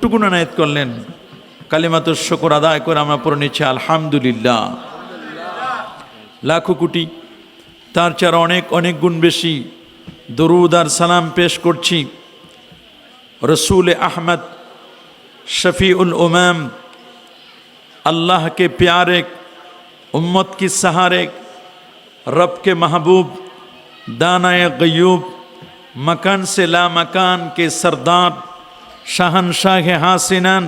টুকুন আনায়াত করলেন, কালিমাতুশ শুকর আদায় করে আমরা পড়ে নিচ্ছি আলহামদুলিল্লাহ। লাখো কোটি তার চেয়ে অনেক অনেক গুণ বেশি দরুদ আর সালাম পেশ করছি রসুল আহমদ शफ़ीउल उमम, अल्लाह के प्यारे, उम्मत की सहारे, रब के महबूब, दानाए गयूब, मकान से ला मकान के सरदार, शहनशाह हासिनान,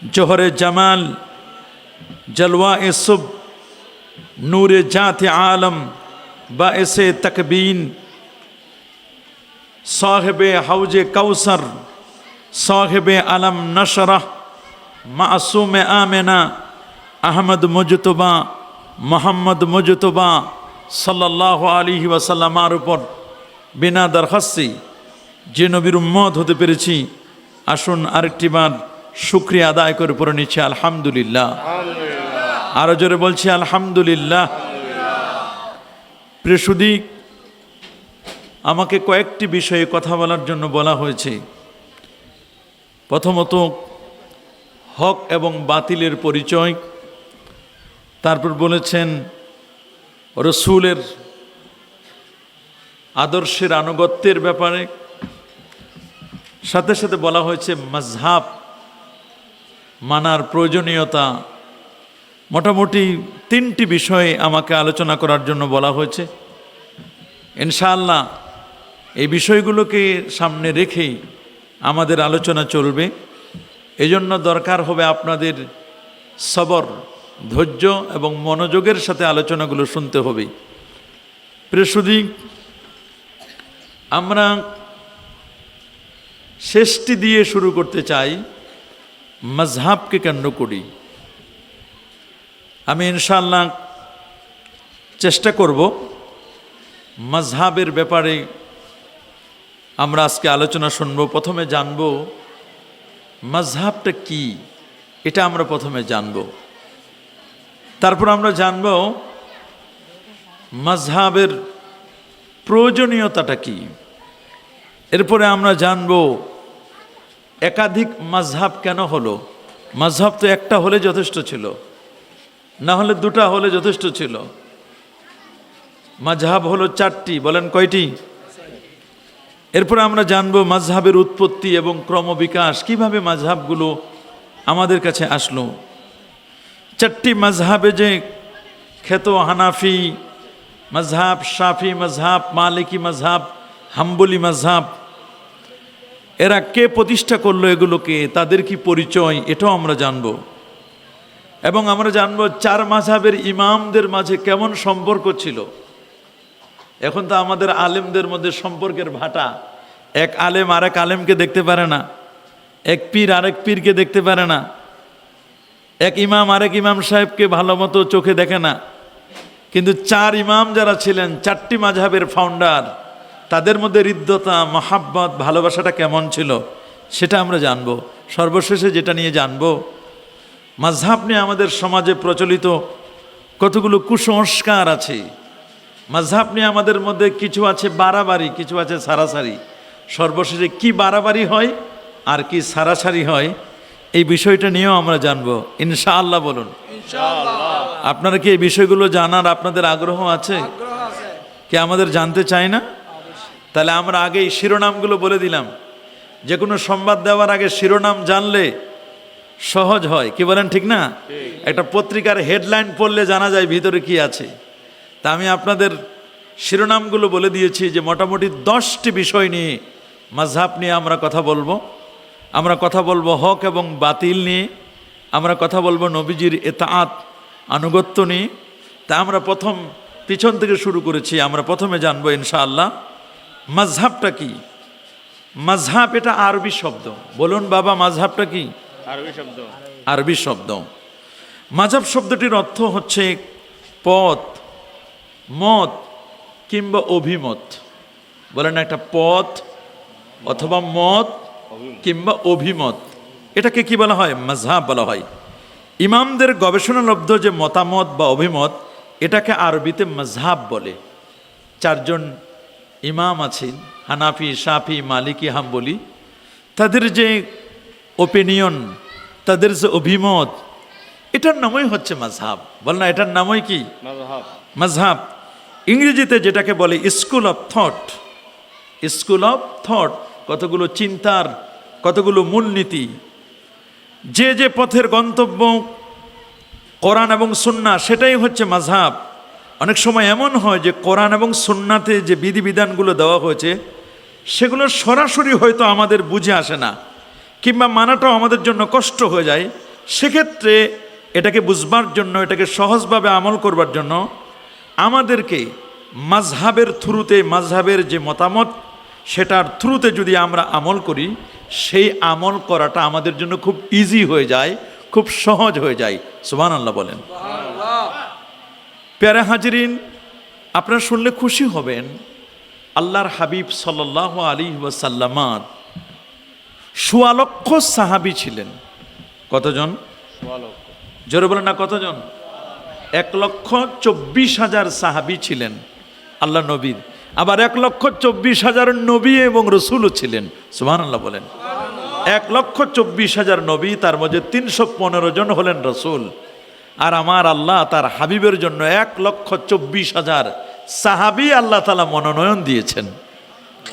जोहर जमाल, जलवा सुब, नूर जात आलम, बाइस तकबीन, साहिब हौज कौसर, साहिब अलम नशरह, मासूम आमिना, अहमद मुजतबा, मोहम्मद मुजतबा सल्लल्लाहु अलैहि वसल्लमार ऊपर बिना दरखास्ती যে নবীর উম্মত হতে পেরেছি, আসুন আরেকটি বার শুকরিয়া আদায় করে পড়ে নিচ্ছি আলহামদুলিল্লাহ। আরো জোরে বলছি আলহামদুলিল্লাহ। প্রিয় সুধী, আমাকে কয়েকটি বিষয়ে কথা বলার জন্য বলা হয়েছে। প্রথমত হক এবং বাতিলের পরিচয়, তারপর বলেছেন রসুলের আদর্শের আনুগত্যের ব্যাপারে, সাথে সাথে বলা হয়েছে মাযহাব মানার প্রয়োজনীয়তা। মোটামুটি তিনটি বিষয়ে আমাকে আলোচনা করার জন্য বলা হয়েছে। ইনশাআল্লাহ এই বিষয়গুলোকে সামনে রেখেই আমাদের আলোচনা চলবে। এজন্য দরকার হবে আপনাদের সবর, ধৈর্য এবং মনোযোগের সাথে আলোচনাগুলো শুনতে হবে। প্রিয় সুধী, আমরা শেষটি দিয়ে শুরু করতে চাই, মাযহাবকে কেন্দ্র করি। আমি ইনশাআল্লাহ চেষ্টা করব মাযহাবের ব্যাপারে আমরা আজকে আলোচনা শুনব। প্রথমে জানব মাযহাবটা কি, এটা আমরা প্রথমে জানব। তারপর আমরা জানব মাযহাবের প্রয়োজনীয়তাটা কি। এরপরে আমরা জানব একাধিক মাযহাব কেন হলো। মাযহাব তো একটা হলে যথেষ্ট ছিল, না হলে দুটা হলে যথেষ্ট ছিল। মাযহাব হলো চারটি, বলেন কয়টি? এরপরে আমরা জানব মাযহাবের উৎপত্তি এবং ক্রমবিকাশ, কিভাবে মাযহাবগুলো আমাদের কাছে আসলো। চারটি মাযহাবে যে খ্যাত হানাফি মাযহাব, শাফি মাযহাব, মালিকি মাযহাব, হাম্বলি মাযহাব, এরা কে প্রতিষ্ঠা করলো এগুলোকে, তাদের কি পরিচয়, এটাও আমরা জানব। এবং আমরা জানব চার মাযহাবের ইমামদের মাঝে কেমন সম্পর্ক ছিল। এখন তো আমাদের আলেমদের মধ্যে সম্পর্কের ভাটা। এক আলেম আরেক আলেমকে দেখতে পারে না, এক পীর আরেক পীরকে দেখতে পারে না, এক ইমাম আরেক ইমাম সাহেবকে ভালো মতো চোখে দেখে না। কিন্তু চার ইমাম যারা ছিলেন, চারটি মাযহাবের ফাউন্ডার, তাদের মধ্যে হৃদ্যতা, মহাব্বত, ভালোবাসাটা কেমন ছিল সেটা আমরা জানব। সর্বশেষে যেটা নিয়ে জানব, মাযহাব নিয়ে আমাদের সমাজে প্রচলিত কতগুলো কুসংস্কার আছে। মাযহাব নিয়ে আমাদের মধ্যে কিছু আছে বাড়াবাড়ি, কিছু আছে সারাসারি। সর্বশেষে কি বাড়াবাড়ি হয় আর কি সারাসারি হয়, এই বিষয়টা নিয়েও আমরা জানবো ইনশাআল্লাহ। বলুন ইনশাআল্লাহ। আপনারা কি এই বিষয়গুলো জানার আপনাদের আগ্রহ আছে? কি আমাদের জানতে চাই না? তাহলে আমরা আগেই শিরোনামগুলো বলে দিলাম। যে কোনো সংবাদ দেওয়ার আগে শিরোনাম জানলে সহজ হয়, কি বলেন ঠিক না? একটা পত্রিকার হেডলাইন পড়লে জানা যায় ভিতরে কি আছে। তা আমি আপনাদের শিরোনামগুলো বলে দিয়েছি যে মোটামুটি 10টি বিষয় নিয়ে মাযহাব নিয়ে আমরা কথা বলবো। আমরা কথা বলবো হক এবং বাতিল নিয়ে, আমরা কথা বলবো নবীজির ইতাআত, আনুগত্য নিয়ে। তা আমরা প্রথম পিছন থেকে শুরু করেছি। আমরা প্রথমে জানবো ইনশাআল্লাহ মাযহাবটা কি। মাযহাব এটা আরবি শব্দ। বলুন বাবা, মাযহাবটা কি? আরবি শব্দ। আরবি শব্দ। মাযহাব শব্দটির অর্থ হচ্ছে পথ, মত কিংবা অভিমত। বলেন একটা পথ অথবা মত কিংবা অভিমত, এটাকে কি বলা হয়? মাযহাব বলা হয়। ইমামদের গবেষণালব্ধ যে মতামত বা অভিমত, এটাকে আরবিতে মাযহাব বলে। চারজন ইমাম আছেন, হানাফি, শাফি, মালিকি, হাম্বলি। তাদের যে ওপিনিয়ন, তাদের যে অভিমত, এটার নামই হচ্ছে মাযহাব। বল না, এটার নামই কি? মাযহাব। ইংরেজিতে যেটাকে বলে school of thought. School of thought, কতগুলো চিন্তার, কতগুলো মূলনীতি, যে যে পথের গন্তব্য কোরআন এবং সুন্নাহ, সেটাই হচ্ছে মাযহাব। অনেক সময় এমন হয় যে কোরআন এবং সুন্নাতে যে বিধিবিধানগুলো দেওয়া হয়েছে সেগুলো সরাসরি হয়তো আমাদের বুঝে আসে না, কিংবা মানাটাও আমাদের জন্য কষ্ট হয়ে যায়। সেক্ষেত্রে এটাকে বুঝবার জন্য, এটাকে সহজভাবে আমল করবার জন্য আমাদেরকে মাযহাবের থ্রুতে, মাযহাবের যে মতামত সেটার থ্রুতে যদি আমরা আমল করি, সেই আমল করাটা আমাদের জন্য খুব ইজি হয়ে যায়, খুব সহজ হয়ে যায়। সুবহানাল্লাহ বলেন। প্যারা হাজরিন, আপনারা শুনলে খুশি হবেন, আল্লাহর হাবিব সাল্লাল্লাহু আলাইহি ওয়াসাল্লামার ১৬ লক্ষ সাহাবী ছিলেন। কতজন? জোরে বলেন না, কতজন? ১,২৪,০০০ সাহাবী ছিলেন আল্লাহ নবীর। আবার ১,২৪,০০০ নবী এবং রসুলও ছিলেন। সুবহানাল্লাহ বলেন। ১,২৪,০০০ নবী, তার মধ্যে ৩১৫ জন হলেন রসুল। আর আমার আল্লাহ তার হাবিবের জন্য ১,২৪,০০০ সাহাবী আল্লাহ তাআলা মনোনয়ন দিয়েছেন।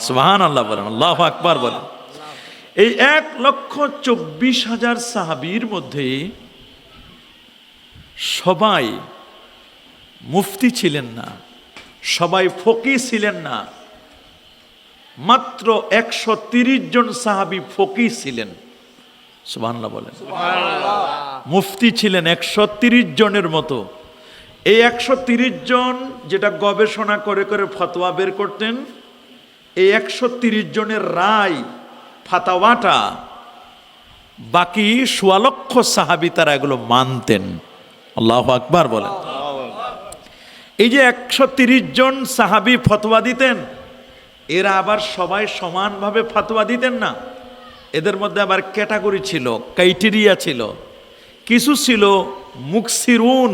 সুবহানাল্লাহ বলেন, আল্লাহু আকবার বলেন। এই ১,২৪,০০০ সাহাবীর মধ্যে সবাই মুফতি ছিলেন না, সবাই ফকিহ ছিলেন না। মাত্র ১৩০ জন সাহাবী ফকিহ ছিলেন। সুবহানাল্লাহ বলেন। মুফতি ছিলেন ১৩০ জনের মতো। এই ১৩০ জন যেটা গবেষণা করে করে ফতোয়া বের করতেন, এই ১৩০ জনের রায়, ফাতাওয়াটা বাকি ১৬ লক্ষ সাহাবী তারা এগুলো মানতেন। আল্লাহু আকবার বলেন। এই যে ১৩০ জন সাহাবী ফতোয়া দিতেন, এরা আবার সবাই সমানভাবে ফতোয়া দিতেন না। এদের মধ্যে আবার ক্যাটাগরি ছিল, ক্রাইটেরিয়া ছিল। কিছু ছিল মুকসিরুন,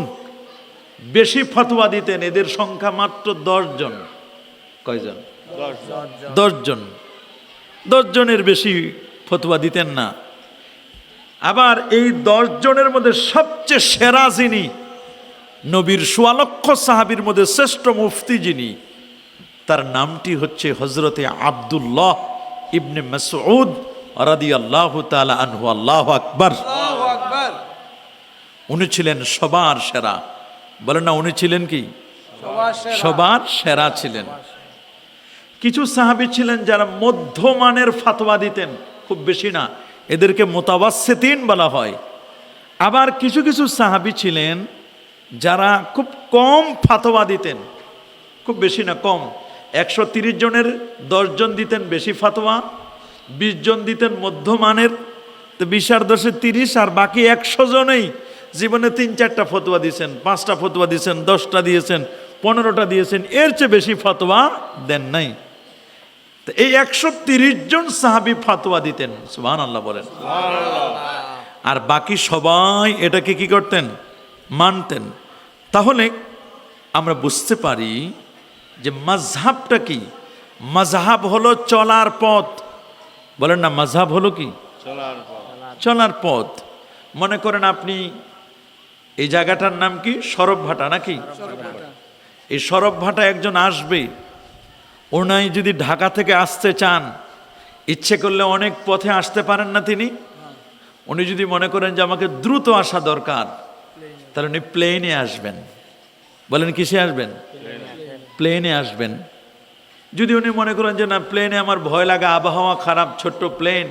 বেশি ফতোয়া দিতেন, এদের সংখ্যা মাত্র ১০ জন। কয়জন? ১০ জন। ১০ জনের বেশি ফতোয়া দিতেন না। আবার এই ১০ জনের মধ্যে সবচেয়ে সেরা যিনি, নবীর ১৬ লক্ষ সাহাবীর মধ্যে শ্রেষ্ঠ মুফতি যিনি, তার নামটি হচ্ছে হযরতে আব্দুল্লাহ ইবনে মাসউদ রাদিয়াল্লাহু তাআলা আনহু। আল্লাহু আকবার। উনি ছিলেন সবার সেরা। বলেন না, উনি ছিলেন কি? সবার সেরা ছিলেন। কিছু সাহাবী ছিলেন যারা মধ্যমানের ফতোয়া দিতেন, খুব বেশি না, এদেরকে মুতাওয়াসসিতিন বলা হয়। আবার কিছু কিছু সাহাবী ছিলেন যারা খুব কম ফতোয়া দিতেন, খুব বেশি না, কম। ১৩০ জনের ১০ জন দিতেন বেশি ফতোয়া, ২০ জন দিতেন মধ্যমানের, তো ২০ আর ১০ ৩০, আর বাকি ১০০ জনেই জীবনে ৩-৪টা ফতোয়া দিয়েছেন, ৫টা ফতোয়া দিয়েছেন, 10টা দিয়েছেন, 15টা দিয়েছেন, এর চেয়ে বেশি ফতোয়া দেন নাই। তো এই ১৩০ জন সাহাবী ফতোয়া দিতেন। সুবহানাল্লাহ বলেন। আর বাকি সবাই এটাকে কি করতেন? মানতেন। তাহলে আমরা বুঝতে পারি যে মাযহাবটা কি? মাযহাব হলো চলার পথ। বলেন না, মাযহাব হলো কি? চলার পথ। মনে করেন আপনি, এই জায়গাটার নাম কি? সরবভাটা নাকি? এই সরবভাটা একজন আসবে, ওনাই যদি ঢাকা থেকে আসতে চান, ইচ্ছে করলে অনেক পথে আসতে পারেন না তিনি। উনি যদি মনে করেন যে আমাকে দ্রুত আসা দরকার, তাহলে উনি প্লেনে আসবেন। বলেন কিসে আসবেন? প্লেনে আসবেন। যদি উনি মনে করেন যে না, প্লেনে আমার ভয় লাগে, আবহাওয়া খারাপ, ছোট্ট প্লেন,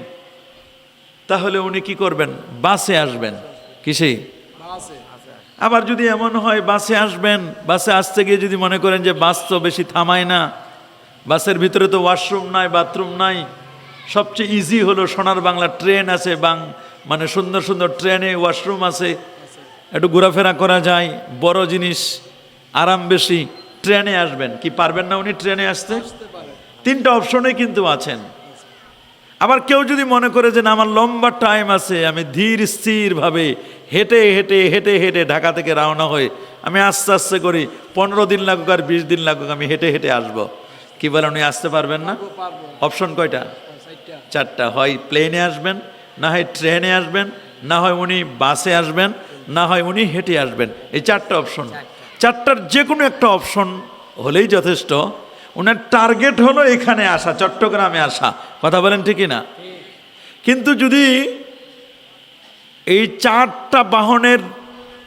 তাহলে উনি কি করবেন? বাসে আসবেন। কিসে? আবার যদি এমন হয় বাসে আসবেন, বাসে আসতে গিয়ে যদি মনে করেন যে বাস তো বেশি থামায় না, বাসের ভিতরে তো ওয়াশরুম নাই, বাথরুম নাই, সবচেয়ে ইজি হলো সোনার বাংলা ট্রেন আছে, মানে সুন্দর সুন্দর ট্রেনে ওয়াশরুম আছে, একটু ঘোরাফেরা করা যায়, বড় জিনিস, আরাম বেশি, ট্রেনে আসবেন। কি পারবেন না উনি ট্রেনে আসতে? 3টা অপশনে কিন্তু আছেন। আবার কেউ যদি মনে করে যে না, আমার লম্বা টাইম আছে, আমি ধীর স্থির ভাবে হেঁটে হেঁটে হেঁটে হেঁটে ঢাকা থেকে রওনা হয়ে আমি আস্তে আস্তে করি, 15 দিন লাগুক আর 20 দিন লাগুক, আমি হেঁটে হেঁটে আসবো, কি বলেন? উনি আসতে পারবেন না? অপশন কয়টা? 4টা। হয় প্লেনে আসবেন, না হয় ট্রেনে আসবেন, না হয় উনি বাসে আসবেন, না হয় উনি হেঁটে আসবেন। এই চারটা অপশন, চারটার যে কোনো একটা অপশন হলেই যথেষ্ট। ওনার টার্গেট হলো এখানে আসা, চট্টগ্রামে আসা। কথা বলেন ঠিকই না? কিন্তু যদি এই চারটা বাহনের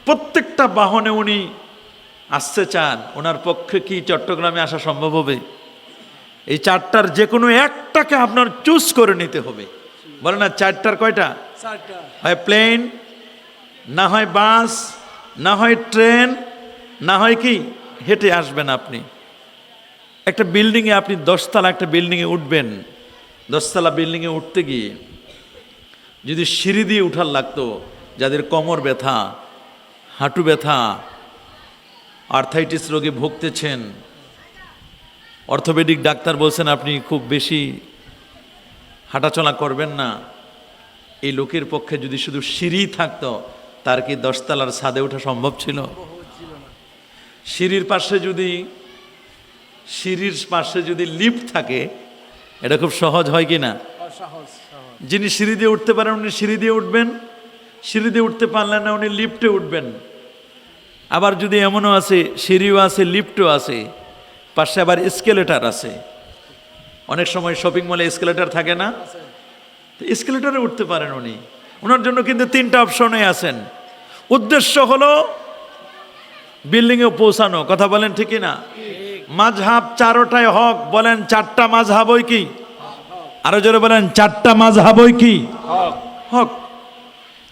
প্রত্যেকটা বাহনে উনি আসতে চান, ওনার পক্ষে কি চট্টগ্রামে আসা সম্ভব হবে? এই চারটার যে কোনো একটাকে আপনার চুজ করে নিতে হবে। বলে না, চারটার কয়টা? হয় প্লেন, না হয় বাস, না হয় ট্রেন, না হয় কি হেঁটে আসবেন আপনি। একটা বিল্ডিংয়ে আপনি 10তলা একটা বিল্ডিংয়ে উঠবেন, 10তলা বিল্ডিংয়ে উঠতে গিয়ে যদি সিঁড়ি দিয়ে উঠার লাগতো, যাদের কোমর ব্যথা, হাঁটু ব্যথা, আর্থাইটিস রোগে ভুগতেছেন, অর্থোপেডিক ডাক্তার বলছেন আপনি খুব বেশি হাঁটাচলা করবেন না, এই লোকের পক্ষে যদি শুধু সিঁড়ি থাকতো, তার কি 10তলার ছাদে ওঠা সম্ভব ছিল? সিঁড়ির পাশে যদি লিফট থাকে, এটা খুব সহজ হয় কি না? যিনি সিঁড়ি দিয়ে উঠতে পারেন উনি সিঁড়ি দিয়ে উঠবেন, সিঁড়ি দিয়ে উঠতে পারলেন না উনি লিফটে উঠবেন। আবার যদি এমনও আছে সিঁড়িও আছে লিফটও আছে, পাশে আবার এসকেলেটার আছে। অনেক সময় শপিং মলে এসকেলেটার থাকে না, এসকেলেটারে উঠতে পারেন উনি। ওনার জন্য কিন্তু 3টা অপশনে আছেন। উদ্দেশ্য হলো বিল্ডিংয়ে পৌঁছানো। কথা বলেন ঠিকই না? মাযহাব 4টায় হক। বলেন 4টা মাযহাবই কি? আরো জোরে বলেন 4টা মাযহাবই কি? হক।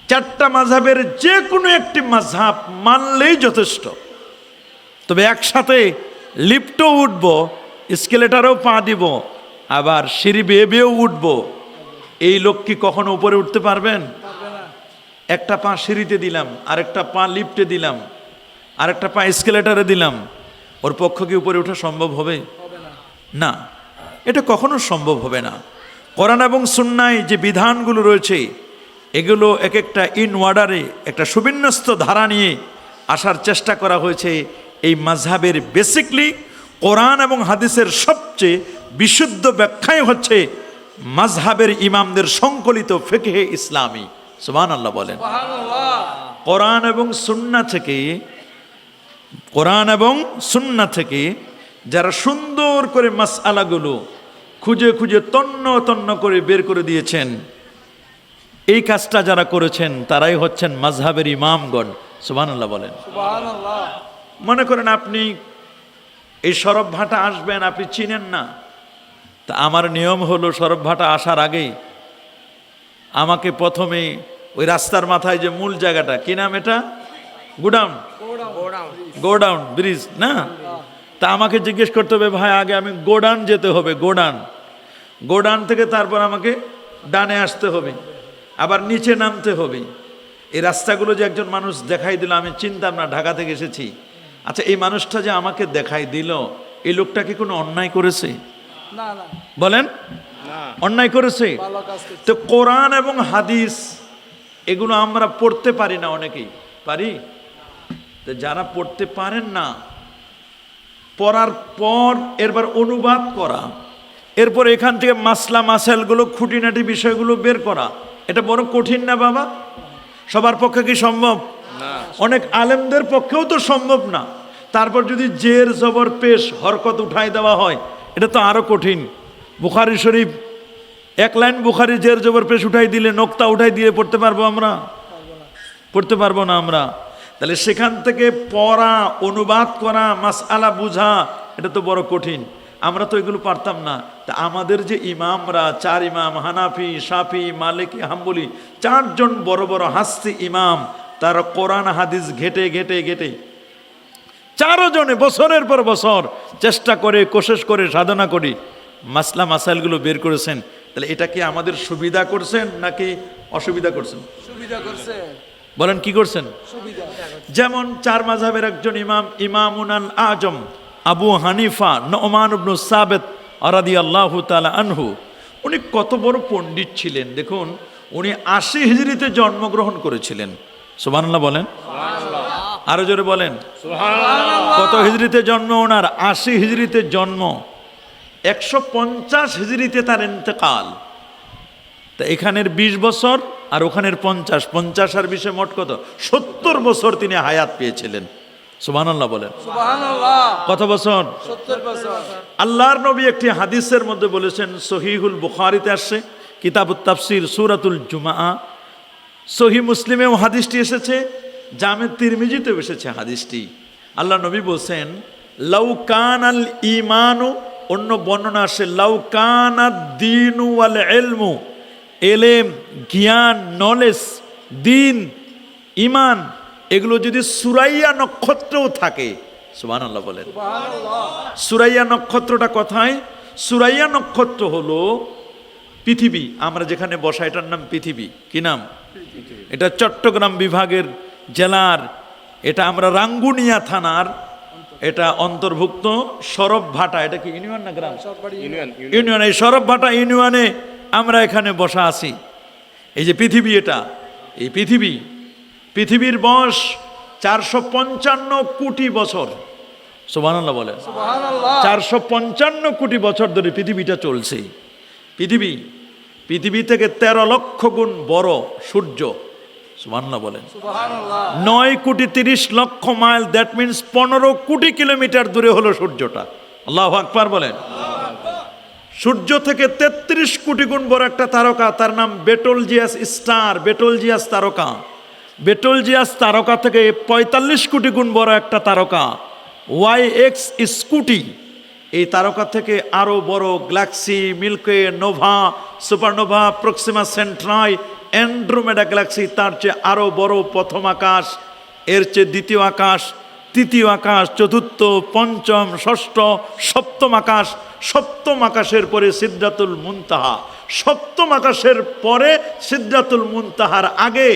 4টা মাযহাবের যে কোনো একটি মাযহাব মানলেই যথেষ্ট। তবে একসাথে লিফটও উঠবো, এসকেলেটারও পা দিব, আবার সিঁড়ি বেয়ে বেয়েও উঠবো, এই লোক কি কখনো উপরে উঠতে পারবেন? একটা পা সিঁড়িতে দিলাম, আরেকটা পা লিফটে দিলাম, আরেকটা পা এসকেলেটারে দিলাম, ওর পক্ষ কি উপরে ওঠা সম্ভব হবে? না, এটা কখনো সম্ভব হবে না। কোরআন এবং সুন্নায় যে বিধানগুলো রয়েছে, এগুলো এক একটা ইন অর্ডারে একটা সুবিন্যস্ত ধারা নিয়ে আসার চেষ্টা করা হয়েছে। এই মাযহাবের বেসিকলি কোরআন এবং হাদিসের সবচেয়ে বিশুদ্ধ ব্যাখ্যাই হচ্ছে মাযহাবের ইমামদের সংকলিত ফিকহে ইসলামী। সুবহানাল্লাহ বলেন। কোরআন এবং সুন্নাহ থেকে যারা সুন্দর করে মাসআলাগুলো খুঁজে খুঁজে তন্ন তন্ন করে বের করে দিয়েছেন, এই কাজটা যারা করেছেন তারাই হচ্ছেন মাযহাবের ইমামগণ। সুবহানাল্লাহ বলেন। মনে করেন আপনি এই সরব ভাটা আসবেন, আপনি চিনেন না, তা আমার নিয়ম হলো সরব ভাটা আসার আগেই আমাকে প্রথমে ওই রাস্তার মাথায় যে মূল জায়গাটা, কি নাম এটা? গোডাউন ব্রিজ না? তা আমাকে জিজ্ঞেস করতে হবে, ভাই আগে আমি গোডাউন যেতে হবে, গোডাউন থেকে তারপর আমাকে ডানে আসতে হবে, আবার নিচে নামতে হবে। এই রাস্তাগুলো যে একজন মানুষ দেখাই দিল, আমি চিনতাম না, ঢাকা থেকে এসেছি। আচ্ছা, এই মানুষটা যে আমাকে দেখাই দিল, এই লোকটা কি কোনো অন্যায় করেছে? বলেন, অন্যায় করেছে? তো কোরআন এবং হাদিস এগুলো আমরা পড়তে পারি না, অনেকেই পারি। তো যারা পড়তে পারেন না, পড়ার পর এরপর অনুবাদ করা, এরপর এখান থেকে মাসলা মাসাইলগুলো খুঁটিনাটি বিষয়গুলো বের করা, এটা বড় কঠিন না বাবা? সবার পক্ষে কি সম্ভব? অনেক আলেমদের পক্ষেও তো সম্ভব না। তারপর যদি জের জবর পেশ হরকত উঠাই দেওয়া হয়, এটা তো আরো কঠিন। বুখারী শরীফ এক লাইন বুখারী জের জবর পেশ উঠাই দিলে, নোক্তা উঠাই দিয়ে পড়তে পারবো আমরা? পড়তে পারবো না আমরা। তাহলে সেখান থেকে পড়া, অনুবাদ করা, মাসআলা বুঝা, এটা তো বড় কঠিন। আমরা তো এগুলো পারতাম না। তা আমাদের যে ইমামরা, 4 ইমাম, হানাফি, শাফি, মালিকি, হাম্বলি, 4 জন বড় বড় হাস্তি ইমাম, তারা কোরআন হাদিস ঘেটে ঘেটে ঘেটে 4 জনে বছরের পর বছর চেষ্টা করে, কোশিশ করে, সাধনা করে মাসলা মাসাইলগুলো বের করেছেন। তাহলে এটা কি আমাদের সুবিধা করছেন নাকি অসুবিধা করছেন? সুবিধা করছেন। বলেন কি করছেন? সুবিধা। যেমন 4 মাযহাবের একজন ইমাম, ইমামুনাল আজম আবু হানিফা নুমান ইবনে সাবিত রাদিয়াল্লাহু তাআলা আনহু, উনি কত বড় পণ্ডিত ছিলেন দেখুন। উনি 80 হিজরিতে জন্মগ্রহণ করেছিলেন। সুবহানাল্লাহ বলেন। সুবহানাল্লাহ। আরো জোরে বলেন সুবহানাল্লাহ। কত হিজরিতে জন্ম ওনার? 80 হিজরিতে জন্ম। 150 হিজরিতে তার ইন্তেকাল। তা এখানের 20 বছর আর ওখানের 50, 50 আর 20 মোট কত? 70 বছর তিনি হায়াত পেয়েছিলেন। সুবহানাল্লাহ বলেন। সুবহানাল্লাহ। কত বছর? 70 বছর। আল্লাহর নবী একটি হাদিসের মধ্যে বলেছেন, সহিহুল বুখারীতে আসছে, কিতাবুত তাফসির সূরাতুল জুমআ, সহিহ মুসলিমেও হাদিসটি এসেছে, জামে তিরমিজিতেও এসেছে হাদিসটি। আল্লাহ নবী বলছেন, লাউ কানাল ঈমানু, অন্য বর্ণনা আসে লাউ কানাদ দীনু ওয়াল ইলমু, এলেম, জ্ঞান, নলেজ, দিন, ঈমান, এগুলো যদি সুরাইয়া নক্ষত্রও থাকে, সুবহানাল্লাহ বলেন। সুরাইয়া নক্ষত্রটা কোথায়? সুরাইয়া নক্ষত্র হলো পৃথিবী, আমরা যেখানে বসা, এটার নাম পৃথিবী। কি নাম? এটা চট্টগ্রাম বিভাগের জেলার, এটা আমরা রাঙ্গুনিয়া থানার এটা অন্তর্ভুক্ত সরবভাটা। এটা কি ইউনিয়ন না গ্রাম? ইউনিয়ন। এই সরবভাটা ইউনিয়নে আমরা এখানে বসা আছি। এই যে পৃথিবী, এটা এই পৃথিবীর বয়স 455 কোটি বছর। সুবহানাল্লাহ বলেন। 455 কোটি বছর ধরে পৃথিবীটা চলছে। পৃথিবী থেকে 13 লক্ষ গুণ বড় সূর্য। সুবহানাল্লাহ বলেন। 9 কোটি 30 লক্ষ মাইল, দ্যাট মিনস 15 কোটি কিলোমিটার দূরে হলো সূর্যটা। আল্লাহু আকবার বলেন। সূর্য থেকে 33 কোটি গুণ বড় একটা তারকা, তার নাম বেটলজিয়াস স্টার, বেটলজিয়াস তারকা। বেটলজিয়াস তারকা থেকে 45 কোটি গুণ বড় একটা তারকা YX স্কুটি। এই তারকা থেকে আরো বড় galaxy, Milky Way, nova, supernova, Proxima Centauri, Andromeda galaxy, তার চেয়ে আরো বড় প্রথম আকাশ, এর চেয়ে দ্বিতীয় আকাশ, তৃতীয় আকাশ, চতুর্থ, পঞ্চম, ষষ্ঠ, সপ্তম আকাশ, সপ্তম আকাশের পরে সিদরাতুল মুনতাহা, সপ্তম আকাশের পরে সিদরাতুল মুনতাহার আগে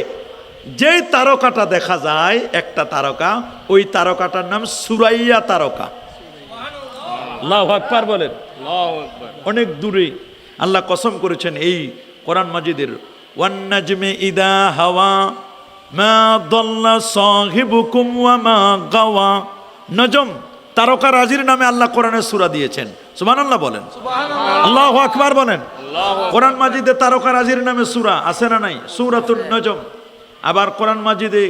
যেই তারকাটা দেখা যায়, একটা তারকা, ওই তারকাটার নাম সুরাইয়া তারকা। আল্লাহু আকবার বলেন। অনেক দূরে আল্লাহ কসম করেছেন এই কোরআন মাজিদের, ওয়ান নাজমি ইদা হাওয়া মা দাল্লা সাহিবুকুম ওয়া মা গাওয়া। নজম তারকা রাজির নামে আল্লাহ কোরআনের সূরা দিয়েছেন। সুবহানাল্লাহ বলেন। আল্লাহু আকবার বলেন। কোরআন মাজিদে তারকা রাজির নামে সূরা আছে না নাই? সূরাতুন নজম। আবার কোরআন মাজিদে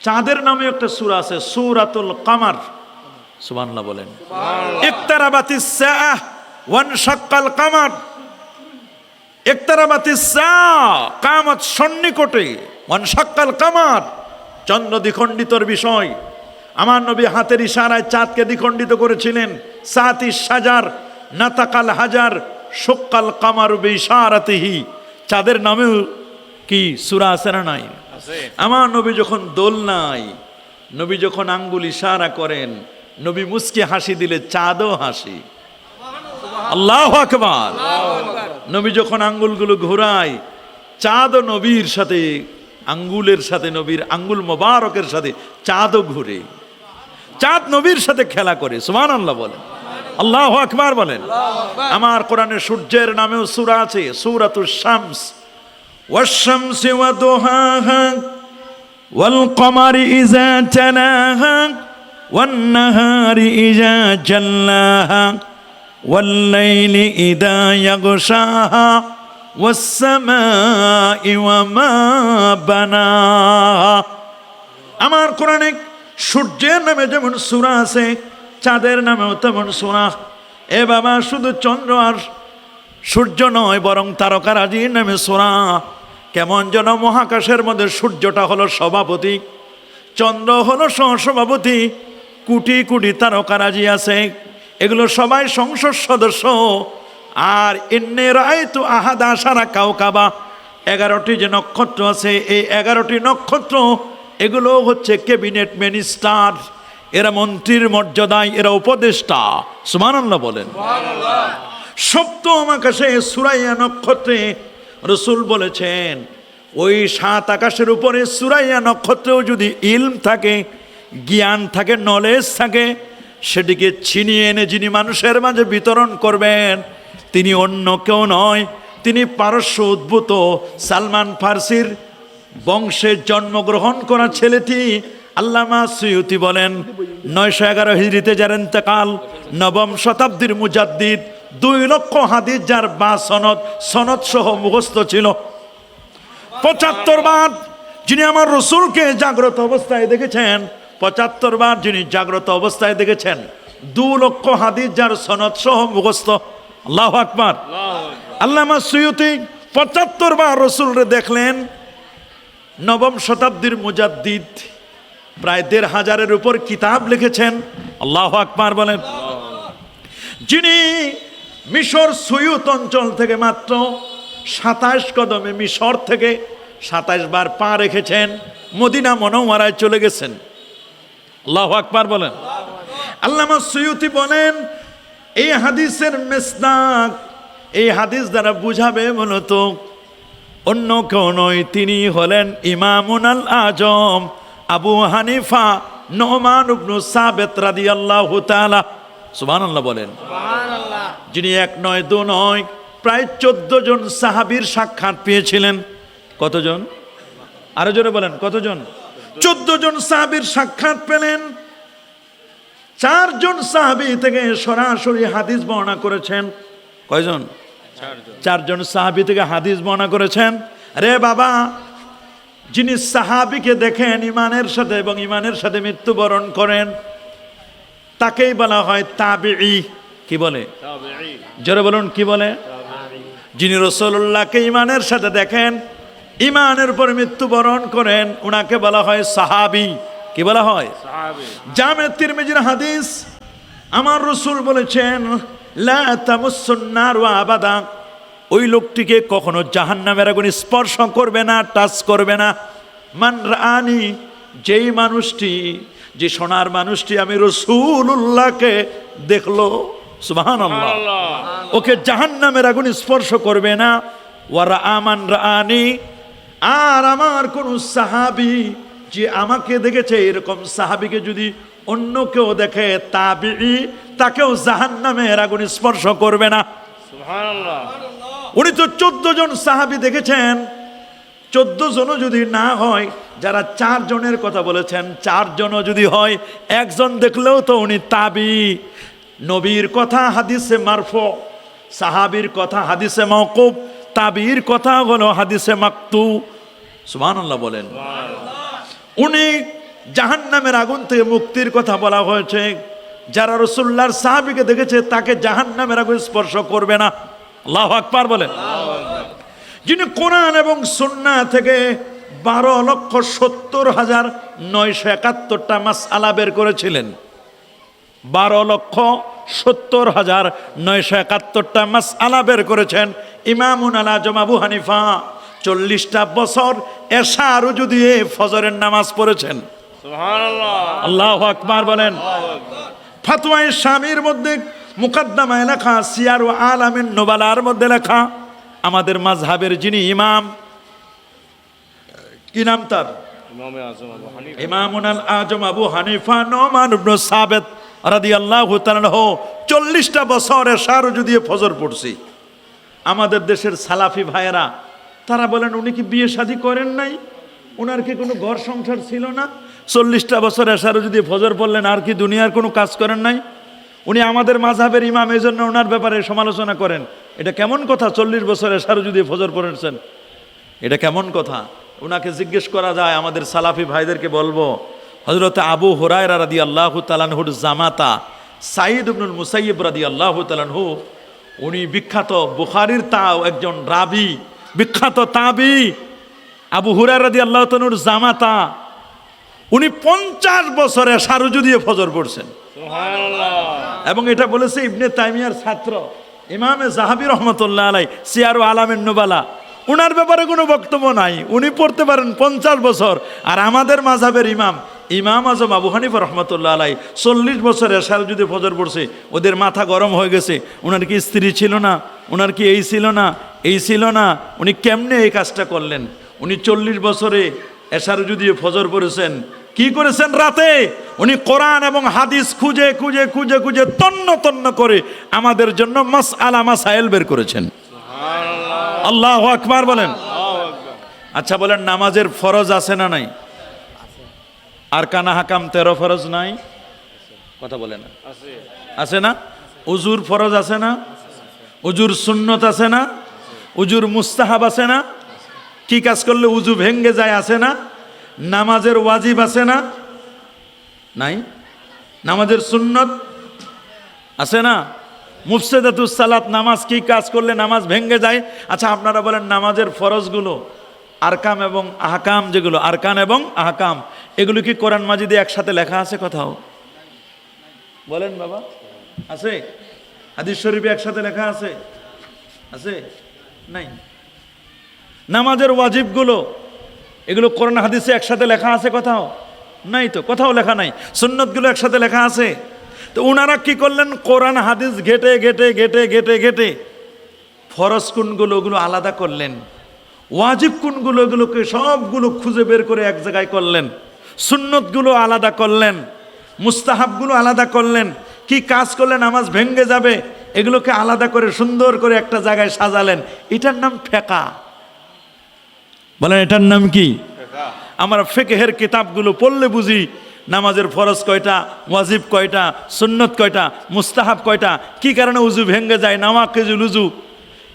চাঁদের নামে একটা সূরা আছে, সূরাতুল কামার। সুবহানাল্লাহ বলেন। ইকতারাবাতিস সাআহ ওয়ানশাক্কাল কামার। ইকতারাবাতিস সাআহ, কিয়ামত সন্নিকটে। ওয়ানশাক্কাল কামার, চন্দ্র দ্বিখণ্ডিতর বিষয়। আমার নবী হাতের ইশারায় চাঁদকে দ্বিখণ্ডিত করেছিলেন। সাতি সাজার নাতাকাল হাজার শুক্কাল কামার বিইশারাতিহি। চাঁদের নামেও কি সূরা আছে না নাই? আমার নবী যখন দোলনায়, নবী যখন আঙ্গুল ইশারা করেন, নবী মুস্কি হাসি দিলে চাঁদও হাসি। আল্লাহু আকবার। নবী যখন আঙ্গুলগুলো ঘোরায়, চাঁদও নবীর সাথে, আঙ্গুলের সাথে, নবীর আঙ্গুল মোবারকের সাথে চাঁদও ঘুরে। চাঁদ নবীর সাথে খেলা করে। সুবহানাল্লাহ বলেন। আল্লাহু আকবার বলেন। আমার কোরআনে সূর্যের নামেও সূরা আছে, সূরাতুশ শামস। ওয়াশ-শামসি ওয়া দুহাহা ওয়াল কমারি ইযা তালাহা ওয়ান নাহারি ইযা জাল্লাহা ওয়াল লাইলি ইযা ইয়াগশাহা ওয়াস সামাই ওয়া মা বানাহা। আমার কোরআনে সূর্যের নামে যেমন সূরা আছে, চাঁদের নামেও তেমন সূরা। এ বাবা, শুধু চন্দ্র আর সূর্য নয়, বরং তারকারাজির নামে সূরা। কেমন যেন মহাকাশের মধ্যে সূর্যটা হলো সভাপতি, চন্দ্র হলো সহসভাপতি, কোটি কোটি তারকারাজি আছে, এগুলো সবাই সংসদ সদস্য। আর ইন্নী রাআইতু আহাদা আশারা কাওকাবা, 11টি যে নক্ষত্র আছে, এই 11টি নক্ষত্র এগুলো হচ্ছে ক্যাবিনেট মিনিস্টার, এরা মন্ত্রীর মর্যাদায়, এরা উপদেষ্টা। সুবহানাল্লাহ বলেন। সপ্তম আকাশে সুরাইয়া নক্ষত্রে রাসূল বলেছেন, ওই 7 আকাশের উপরে সুরাইয়া নক্ষত্রেও যদি ইলম থাকে, জ্ঞান থাকে, নলেজ থাকে, সেটিকে ছিনিয়ে এনে যিনি মানুষের মাঝে বিতরণ করবেন, তিনি অন্য কেউ নয়, তিনি পারস্য উদ্ভূত সালমান ফার্সির বংশে জন্মগ্রহণ করা ছেলেটি। আল্লামা সুয়ুতি বলেন, 911 হিজরিতে যার ইন্তেকাল, 9ম শতাব্দীর মুজাদ্দিদ 2 লক্ষ হাদিস যার বা সনদ সহ মুখস্থ ছিল। 75 বার যিনি আমার রসুলকে জাগ্রত অবস্থায় দেখেছেন, 75 বার যিনি জাগ্রত অবস্থায় দেখেছেন, 2 লক্ষ হাদিস যার সনদ সহ মুখস্থ। আল্লাহু আকবার। আল্লামা সুয়ুতি 75 বার রসুলরে দেখলেন। 9ম শতাব্দীর মুজাদ্দিদ প্রায় 1500-এর উপর কিতাব লিখেছেন। আল্লাহু আকবার বলেন। যিনি মিশর সুয়ুত অঞ্চল থেকে মাত্র 27 কদমে মিশর থেকে 27 বার পা রেখেছেন, মদিনা মুনাওয়ারায় চলে গেছেন। আল্লাহু আকবার বলেন। আল্লামা সুয়ুতি বলেন এই হাদিসের মেসদাক, এই হাদিস দ্বারা বুঝাবে মূলত অন্য কেউ নয়, তিনি হলেন ইমামুন আল আজম আবু হানিফা নোমান ইবনে সাবিত রাদিয়াল্লাহু তাআলা। সুবহানাল্লাহ বলেন। যিনি 1 নয় 2 নয় প্রায় 14 জন সাহাবীর সাক্ষাৎ পেয়েছিলেন। কতজন? আরো জোরে বলেন, কতজন? 14 জন সাহাবীর সাক্ষাৎ পেলেন। 4 জন সাহাবী থেকে সরাসরি হাদিস বর্ণনা করেছেন। কয়জন? 4 জন সাহাবী থেকে হাদিস বর্ণনা করেছেন। আরে বাবা, যিনি সাহাবীকে দেখেন ইমানের সাথে এবং ইমানের সাথে মৃত্যুবরণ করেন তাকেই বলা হয় তাবিঈ। কি বলে? জোরে বলুন, কি বলে? যিনি রাসূলুল্লাহকে ইমানের সাথে দেখেন, ইমানের উপর মৃত্যুবরণ করেন, উনাকে বলা হয় সাহাবী। কি বলা হয়? সাহাবী। জামে তিরমিজির হাদিস, আমার রাসূল বলেছেন লা তামাসসুন নারু আবাদা, ওই লোকটিকে কখনো জাহান্নামের আগুন স্পর্শ করবে না, টাচ করবে না। মান রাআনি, যেই মানুষটি, যে সোনার মানুষটি আমি রাসূলুল্লাহকে দেখলো, সুবহানাল্লাহ, ওকে জাহান্নামের আগুন স্পর্শ করবে না। ওয়া রাআ মান রাআনি, আর আমার কোন সাহাবী যে আমাকে দেখেছে, এরকম সাহাবীকে যদি অন্য কেউ দেখে তাবিঈ, তাকেও জাহান্নামের আগুন স্পর্শ করবে না। সুবহানাল্লাহ। উনি তো 14 জন সাহাবী দেখেছেন। 14 জনও যদি না হয়, যারা 4 জনের কথা বলেছেন, 4 জনও যদি হয়, একজন দেখলেও তো উনি তাবিঈ। নবীর কথা হাদিসে মারফু, সাহাবীর কথা হাদিসে মাওকুফ, তাবিঈর কথা হলো হাদিসে মাকতু। সুবহানাল্লাহ বলেন। উনি জাহান্নামের আগুন থেকে মুক্তির কথা বলা হয়েছে। যারা রাসূলুল্লাহর সাহাবীকে দেখেছে তাকে জাহান্নামের আগুন স্পর্শ করবে না। আল্লাহু আকবার বলেন। যিনি কোরআন এবং সুন্নাহ থেকে 12,70,971টা মাসআলা বের করেছিলেন। 12,70,971টা মাসআলা বের করেছেন ইমামুন আল আজম আবু হানিফা। 40টা বছর এশা আর যদি ফজরের নামাজ পড়েছেন। সুবহানাল্লাহ। আল্লাহু আকবার বলেন। ফাতওয়ায়ে শামির মধ্যে মুকদ্দমায় লেখা, সিয়ার ও আলামিন নুবালার মধ্যে লেখা, আমাদের মাযহাবের যিনি ইমাম, কি নাম তার? ইমামুন আল আজম আবু হানিফা নোমান ইবনে সাবিত রাদিয়াল্লাহু তাআলা 40টা বছর এশার যদি ফজর পড়ছি। আমাদের দেশের সালাফি ভাইয়েরা তারা বলেন উনি কি বিয়ে শাদী করেন নাই, ওনার কি কোনো ঘর সংসার ছিল না? 40টা বছর এশারও যদি ফজর পড়লেন, আর কি দুনিয়ার কোনো কাজ করেন নাই? উনি আমাদের মাযহাবের ইমাম, এই জন্য ওনার ব্যাপারে সমালোচনা করেন। এটা কেমন কথা? 40 বছর এশারও যদি ফজর পড়েছেন, এটা কেমন কথা? ওনাকে জিজ্ঞেস করা যায়। আমাদের সালাফি ভাইদেরকে বলবো, হযরত আবু হুরায়রা রাদিয়াল্লাহু তাআলা আনহুর জামাতা সাঈদ ইবনুল মুসাইয়্যিব রাদিয়াল্লাহু তাআলা আনহু, উনি বিখ্যাত বুখারীর একজন রাবি, বিখ্যাত তাবি। আবু হুরায়রা রাদিয়াল্লাহু তাআলা আনহুর জামাতা, উনি 50 বছর এশারও দিয়ে ফজর পড়ছেন। সুবহানাল্লাহ। এবং এটা বলেছে ইবনে তাইমিয়ার ছাত্র ইমামে যাহাবী রাহমাতুল্লাহ আলাইহি, সিয়ার ও আলামিন নুবালা। উনার ব্যাপারে কোনো বক্তব্য নাই, উনি পড়তে পারেন 50 বছর। আর আমাদের মাযহাবের ইমাম আজম আবু হানিফা রাহমাতুল্লাহ আলাইহি 40 বছর এশার যদি ফজর পড়ছে, ওদের মাথা গরম হয়ে গেছে। ওনার কি স্ত্রী ছিল না? ওনার কি এই ছিল না, এই ছিল না? উনি কেমনে এই কাজটা করলেন? উনি 40 বছরে এশার যদি ফজর পড়েছেন, কি করেছেন? রাতে উনি কোরআন এবং হাদিস খুঁজে খুঁজে খুঁজে খুঁজে তন্ন তন্ন করে আমাদের জন্য মাসআলা মাসাইল বের করেছেন। সুবহানাল্লাহ। আল্লাহু আকবার বলেন। আচ্ছা বলেন, নামাজের ফরজ আছে না নাই? আর কানা হাকাম 13 ফরজ নাই? কথা বলে না? আছে না? উজুর ফরজ আছে না? উজুর সুন্নত আছে না? উজুর মুস্তাহাব আছে না? কি কাজ করলে উজু ভেঙ্গে যায় আছে না? নামাজের ওয়াজিব আছে না? নাই? নামাজের সুন্নত আছে না? মুফসিদাতুস সালাত, নামাজ কি কাজ করলে নামাজ ভেঙ্গে যায়? আচ্ছা আপনারা বলেন নামাজের ফরজগুলো আরকাম এবং আহকাম, যেগুলো আরকান এবং আহকাম, এগুলো কি কোরআন মাজিদে একসাথে লেখা আছে কোথাও? বলেন বাবা, আছে? হাদিস শরীফে একসাথে লেখা আছে? আছে? নাই। নামাজের ওয়াজিবগুলো এগুলো কোরআন হাদিসে একসাথে লেখা আছে কোথাও? নাই তো, কোথাও লেখা নাই। সুন্নতগুলো একসাথে লেখা আছে। তো ওনারা কি করলেন? কোরআন হাদিস ঘেটে ঘেটে ঘেটে ঘেটে ঘেটে ফরজ কোনগুলো ওগুলো আলাদা করলেন, ওয়াজিব কোনগুলো এগুলোকে সবগুলো খুঁজে বের করে এক জায়গায় করলেন, সুন্নতগুলো আলাদা করলেন, মুস্তাহাবগুলো আলাদা করলেন, কি কাজ করলে নামাজ ভেঙ্গে যাবে এগুলোকে আলাদা করে সুন্দর করে একটা জায়গায় সাজালেন। এটার নাম ফিকহ। বলেন এটার নাম কি? আমরা ফিকহের কিতাবগুলো পড়লে বুঝি নামাজের ফরজ কয়টা, ওয়াজিব কয়টা, সুন্নত কয়টা, মুস্তাহাব কয়টা, কি কারণে উজু ভেঙ্গে যায়, নামাকিজুল উজু,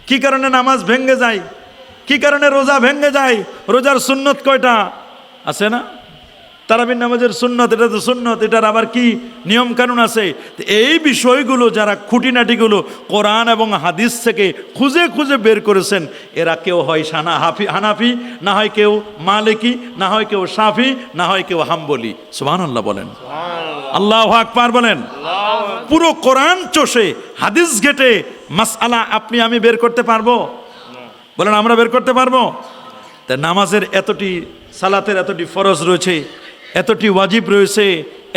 কি কারণে নামাজ ভেঙ্গে যায়, কি কারণে রোজা ভেঙ্গে যায়, রোজার সুন্নত কয়টা আছে না? তারাবির নামাজের সুন্নত, এটা তো সুন্নত, এটার আবার কি নিয়ম কানুন আছে। এই বিষয়গুলো যারা খুঁটিনাটিগুলো কোরআন এবং হাদিস থেকে খুঁজে খুঁজে বের করেছেন, এরা কেউ হয় হানাফি, না হয় কেউ মালিকি, না হয় কেউ শাফি, না হয় কেউ হাম্বলি। সুবহানাল্লাহ বলেন, আল্লাহু আকবার বলেন। পুরো কোরআন চষে হাদিস ঘেটে মাসআলা আপনি আমি বের করতে পারবো? বলেন আমরা বের করতে পারবো? তা নামাজের এতটি, সালাতের এতটি ফরজ রয়েছে, এতটি ওয়াজিব রয়েছে,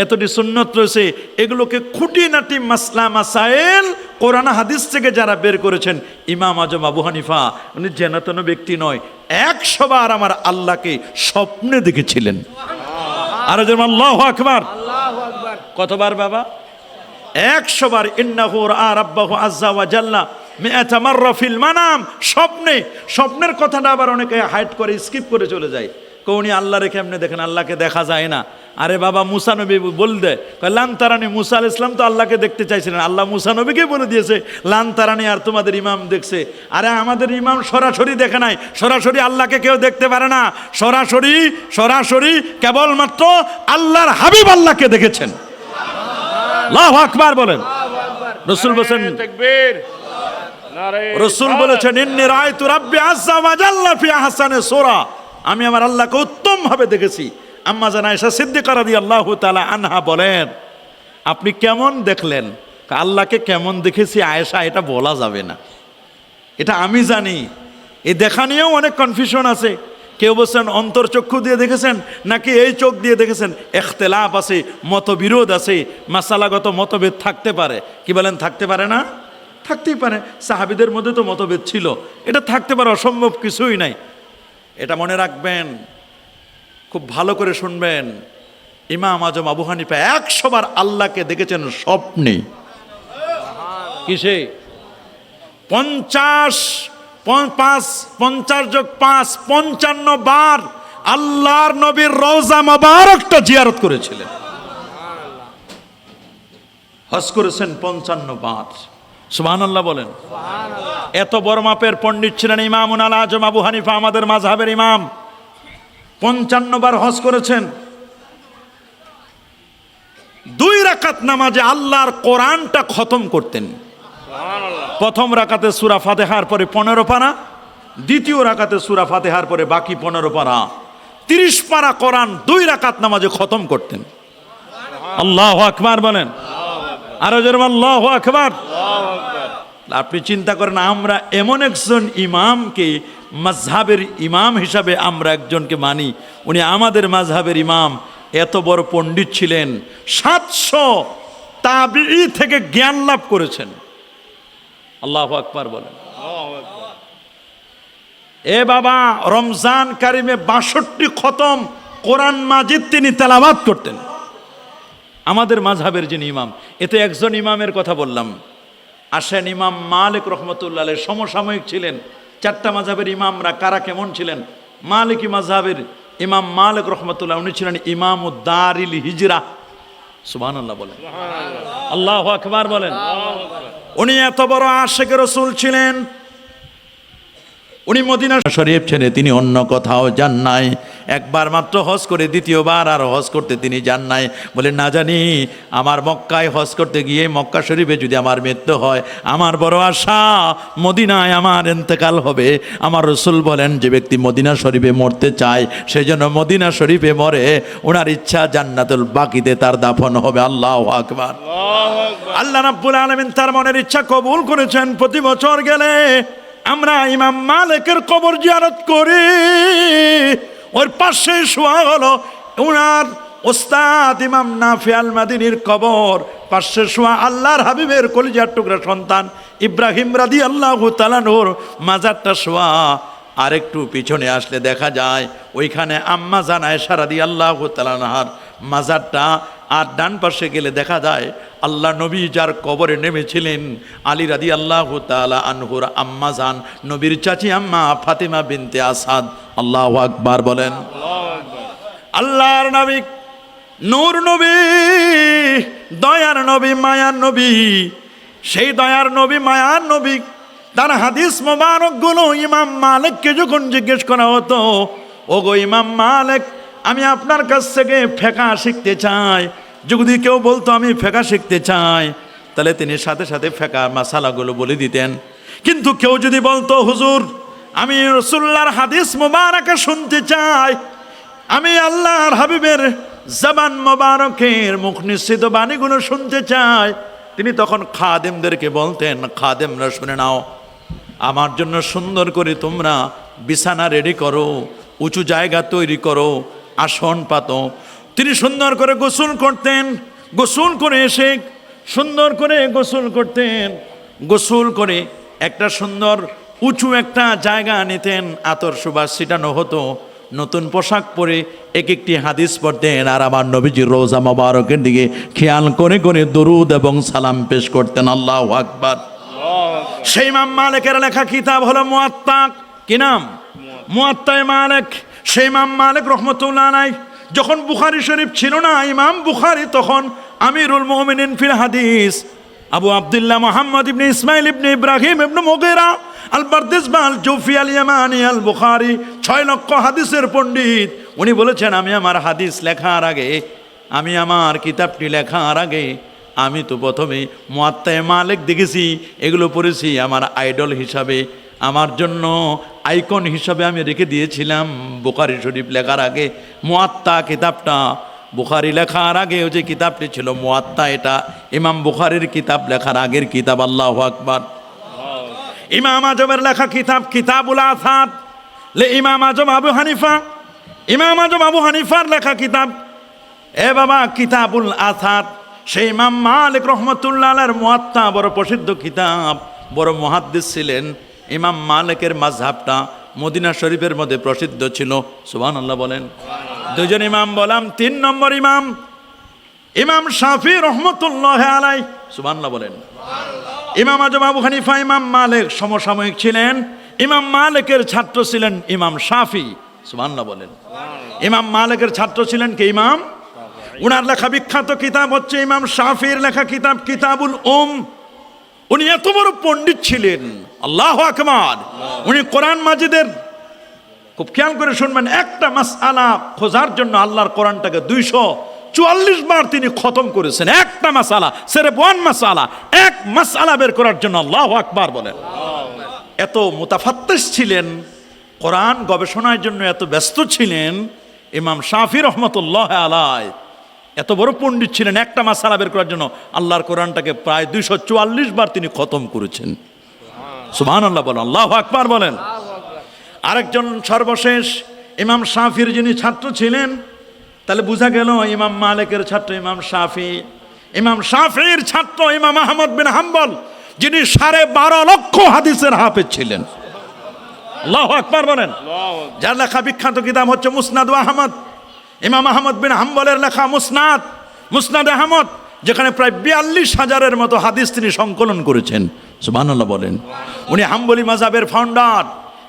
এতটি সুন্নত রয়েছে, এগুলোকে খুঁটিনাটি মাসলা মাসাইল কোরআন হাদিস থেকে যারা বের করেছেন, ইমাম আজম আবু হানিফা উনি যেন ব্যক্তি নয়, 100 বার আমার আল্লাহকে স্বপ্নে দেখেছিলেন। আর আল্লাহু আকবার, কতবার বাবা? 100 বার। ইন্নাহু রাআ রাব্বাহু আযজা ওয়া জাল্লা মিআতা মাররা ফিল মানাম। স্বপ্নে, স্বপ্নের কথাটা আবার অনেকে হাইড করে, স্কিপ করে চলে যায়। উনি আল্লাহরে কেমনে দেখেন? আল্লাহকে দেখা যায় না। আরে বাবা, মুসা নবী বলতে লান তারানি, মুসা আলাইহিস সালাম তো আল্লাহকে দেখতে চাইছিলেন, আল্লাহ মুসা নবীকে বলে দিয়েছে লান তারানি, আর তোমাদের ইমাম দেখছে। আরে আমাদের ইমাম সরাসরি দেখে নাই, সরাসরি আল্লাহকে কেউ দেখতে পারে না, সরাসরি কেবলমাত্র আল্লাহর হাবিব আল্লাহকে দেখেছেন। আল্লাহু আকবার বলেন। রাসূল বলেছেন, রাসূল বলেছেন ইন্নী রাআইতু রাব্বি আযজা ওয়া জাল্লা ফি আহসানি সূরা, আমি আমার আল্লাহকে উত্তম ভাবে দেখেছি। আম্মা জান আয়েশা সিদ্দিকা রাদিয়াল্লাহু তাআলা আনহা বলেন, আপনি কেমন দেখলেন? আল্লাহকে কেমন দেখেছি আয়েশা, এটা বলা যাবে না, এটা আমি জানি। এই দেখা নিয়েও অনেক কনফিউশন আছে। কেউ বলছেন অন্তর্চক্ষু দিয়ে দেখেছেন, নাকি এই চোখ দিয়ে দেখেছেন। ইখতিলাফ আছে, মতবিরোধ আছে, মাসালাগত মতভেদ থাকতে পারে। কি বলেন? থাকতে পারে না? থাকতেই পারে। সাহাবীদের মধ্যে তো মতভেদ ছিল, এটা থাকতে পারে, অসম্ভব কিছুই নাই। এটা মনে রাখবেন, খুব ভালো করে শুনবেন। ইমাম আজম আবু হানিফা 100 বার আল্লাহকে দেখেছেন স্বপ্নে। কিসে? 50 যোগ 5 55 বার আল্লাহর নবীর রওজা মোবারকটা জিয়ারত করেছিলেন। হজ করেছেন 55 বার। সুবহানাল্লাহ বলেন। এত বড় মাপের পণ্ডিত ছিলেন ইমামুল আজম আবু হানিফা, আমাদের মাযহাবের ইমাম। 55 বার হজ করেছেন। 2 রাকাত নামাজে আল্লাহর কোরআনটা খতম করতেন। প্রথম রাকাতে সূরা ফাতিহার পরে 15 পারা, দ্বিতীয় রাকাতে সূরা ফাতিহার পরে বাকি 15 পারা, 30 পারা কোরআন 2 রাকাত নামাজে খতম করতেন। আল্লাহু আকবার বলেন। আরো জোরে আল্লাহু আকবার। আপনি চিন্তা করেন, আমরা এমন একজন ইমামকে মাযহাবের ইমাম হিসাবে আমরা একজনকে মানি, উনি আমাদের মাযহাবের ইমাম। এত বড় পণ্ডিত ছিলেন, 700 তাবিঈ থেকে জ্ঞান লাভ করেছেন। আল্লাহু আকবার বলেন। এ বাবা, রমজান কারিমে 62 খতম কোরআন মাজিদ তিনি তেলাওয়াত করতেন, আমাদের মাযহাবের যিনি ইমাম। এতে একজন ইমামের কথা বললাম। আসেন ইমাম মালিক রহমতুল্লাহ আলাইহি সমসাময়িক ছিলেন। 4টা মাযহাবের ইমামরা কারা কেমন ছিলেন? মালিকি মাযহাবের ইমাম মালিক রহমতুল্লাহ, উনি ছিলেন ইমামুদ দারিল হিজরা। সুবহানাল্লাহ বলেন, আল্লাহু আকবার বলেন। উনি এত বড় আশিক রাসূল ছিলেন, উনি মদিনা শরীফ ছেড়ে তিনি অন্য কোথাও যান নাই। একবার মাত্র হজ করে দ্বিতীয়বার আর হজ করতে তিনি যান নাই। বলে না জানি আমার মক্কায় হজ করতে গিয়ে মক্কা শরীফে যদি আমার মৃত্যু হয়, আমার বড় আশা মদিনায় আমার ইন্তেকাল হবে। আমার রাসূল বলেন যে ব্যক্তি মদিনা শরীফে মরতে চায় সেই জন্য মদিনা শরীফে মরে, ওনার ইচ্ছা জান্নাতুল বাকিতে তার দাফন হবে। আল্লাহু আকবার। আল্লাহ রাব্বুল আলামিন তার মনের ইচ্ছা কবুল করেছেন। প্রতি বছর গেলে আমরা ইমাম মালিকের কবর জিয়ারত করি। ওর পাশে শোয়া হলো ওনার ওস্তাদ ইমাম নাফি আল মাদিনীর কবর, পাশে শোয়া আল্লাহর হাবিবের কলিজার টুকরা সন্তান ইব্রাহিম রাদিয়াল্লাহু তাআলা নূর মাজারটা শোয়া। আর একটু পিছনে আসলে দেখা যায় ওইখানে আম্মা জান আয়েশা রাদিয়াল্লাহু তাআলা আনহার মাজারটা। আর ডান পাশে গেলে দেখা যায় আল্লাহ নবী যার কবরে নেমেছিলেন আলী রাদিয়াল্লাহু তাআলা আনহুর আম্মা জান, নবীর চাচি আম্মা ফাতিমা বিনতে আসাদ। আল্লাহু আকবার বলেন। আল্লাহর নবী, নূর নবী, দয়ার নবী, মায়ার নবী, সেই দয়ার নবী মায়ার নবী তার হাদিস মোবারকগুলো ইমাম মালিককে যখন জিজ্ঞেস করা হতো, ওগো ইমাম মালিক, আমি আপনার কাছ থেকে ফিকহ শিখতে চাই। যদি কেউ বলতো আমি ফিকহ শিখতে চাই, তাহলে তিনি সাথে সাথে ফিকহ মাসালাগুলো বলে দিতেন। কিন্তু কেউ যদি বলতো হুজুর আমি রাসূলুল্লাহর হাদিস মোবারক শুনতে চাই, আমি আল্লাহর হাবিবের জবান মোবারকের মুখ নিঃসৃত বাণীগুলো শুনতে চাই, তিনি তখন খাদেমদেরকে বলতেন, খাদেমরা শুনে নাও, আমার জন্য সুন্দর করে তোমরা বিছানা রেডি করো, উঁচু জায়গা তৈরি করো, আসন পাতো। তিনি সুন্দর করে গোসল করতেন, গোসল করে এসে সুন্দর করে গোসল করতেন, গোসল করে একটা সুন্দর উঁচু একটা জায়গা নিতেন, আতর সুবাস ছিটানো হতো, নতুন পোশাক পরে এক একটি হাদিস পড়তেন। আর আমার নবীজির রোজা মোবারকের দিকে খেয়াল করে করে দরুদ এবং সালাম পেশ করতেন। আল্লাহু আকবার। সেই ইমাম মালিকের লেখা কিতাব হলো মুয়াত্তা। কি নাম? মুয়াত্তা মালিক। সেই ইমাম মালিক রহমতুল্লাহ আলাইহি যখন বুখারী শরীফ ছিল না, ইমাম বুখারী তখন আমিরুল মুমিনিন ফিল হাদিস আবু আব্দুল্লাহ মুহাম্মদ ইবনে ইসমাইল ইবনে ইব্রাহিম ইবনে মুগীরা আল বারদিসবা আল জুফি আল ইয়ামানি আল বুখারী 6 লক্ষ হাদিসের পণ্ডিত। উনি বলেছেন আমি আমার হাদিস লেখার আগে, আমি আমার কিতাবটি লেখার আগে আমি তো প্রথমে মুয়াত্তা মালিক দেখেছি, এগুলো পড়েছি আমার আইডল হিসাবে, আমার জন্য আইকন হিসাবে আমি রেখে দিয়েছিলাম। বুখারী শরীফ লেখার আগে মুয়াত্তা কিতাবটা, বুখারী লেখার আগে যে কিতাবটি ছিল মুয়াত্তা, এটা ইমাম বুখারীর কিতাব লেখার আগের কিতাব। আল্লাহু আকবার। ইমাম আজমের লেখা কিতাব কিতাবুল আসাদ লে ইমাম আজম আবু হানিফা, ইমাম আজম আবু হানিফার লেখা কিতাব এ বাবা কিতাবুল আসাদ। সেই ইমাম মালিক রহমতুল্লাহ আলাইহির মুয়াত্তা বড় প্রসিদ্ধ কিতাব, বড় মুহাদ্দিস ছিলেন। ইমাম মালিকের মাযহাবটা মদিনা শরীফের মধ্যে প্রসিদ্ধ ছিল। সুবহানাল্লাহ বলেন। দুজন ইমাম বললাম, 3 নম্বর ইমাম ইমাম শাফি রহমতুল্লাহ আলাইহি। সুবহানাল্লাহ বলেন। ইমাম আজম আবু হানিফা ইমাম মালিক সমসাময়িক ছিলেন। ইমাম মালিকের ছাত্র ছিলেন ইমাম শাফি। সুবহানাল্লাহ বলেন। ইমাম মালিকের ছাত্র ছিলেন কে? ইমাম। উনার লেখা বিখ্যাত কিতাব হচ্ছে ইমাম শাফির লেখা কিতাব কিতাবুল উনি এত বড় পণ্ডিত ছিলেন, আল্লাহু আকবার। উনি কোরআন মাজিদের, খুব খেয়াল করে শুনবেন, একটা মাসআলা খোঁজার জন্য আল্লাহর কোরআনটাকে 244 বার তিনি খতম করেছেন। একটা মাসআলা, সির্ফ ওয়ান মাসআলা, এক মাসআলা বের করার জন্য। আল্লাহু আকবার বলেন। এত মুতাফাত্তিশ ছিলেন, কোরআন গবেষণার জন্য এত ব্যস্ত ছিলেন ইমাম শাফি রহমতুল্লাহ আলাইহি। এত বড় পণ্ডিত ছিলেন, একটা মাসআলা বের করার জন্য আল্লাহর কোরআনটাকে প্রায় 244 বার তিনি খতম করেছেন। সুবহানাল্লাহ বলেন। আল্লাহু আকবার বলেন। আরেকজন সর্বশেষ ইমাম শাফির যিনি ছাত্র ছিলেন, তাহলে বোঝা গেল ইমাম মালিকের ছাত্র ইমাম শাফি, ইমাম শাফির ছাত্র ইমাম আহমদ বিন হাম্বল, যিনি 12.5 লক্ষ হাদিসের হাফেজ ছিলেন। আল্লাহু আকবার বলেন। যার লেখা বিখ্যাত কিতাব হচ্ছে মুসনাদ আহমদ। ইমাম আহমদ বিন হাম্বলের লেখা মুসনাদ আহমদ, যেখানে প্রায় 42,000-এর মতো হাদিস তিনি সংকলন করেছেন। সুবহানাল্লাহ বলেন। উনি হাম্বলি মাযহাবের ফাউন্ডার।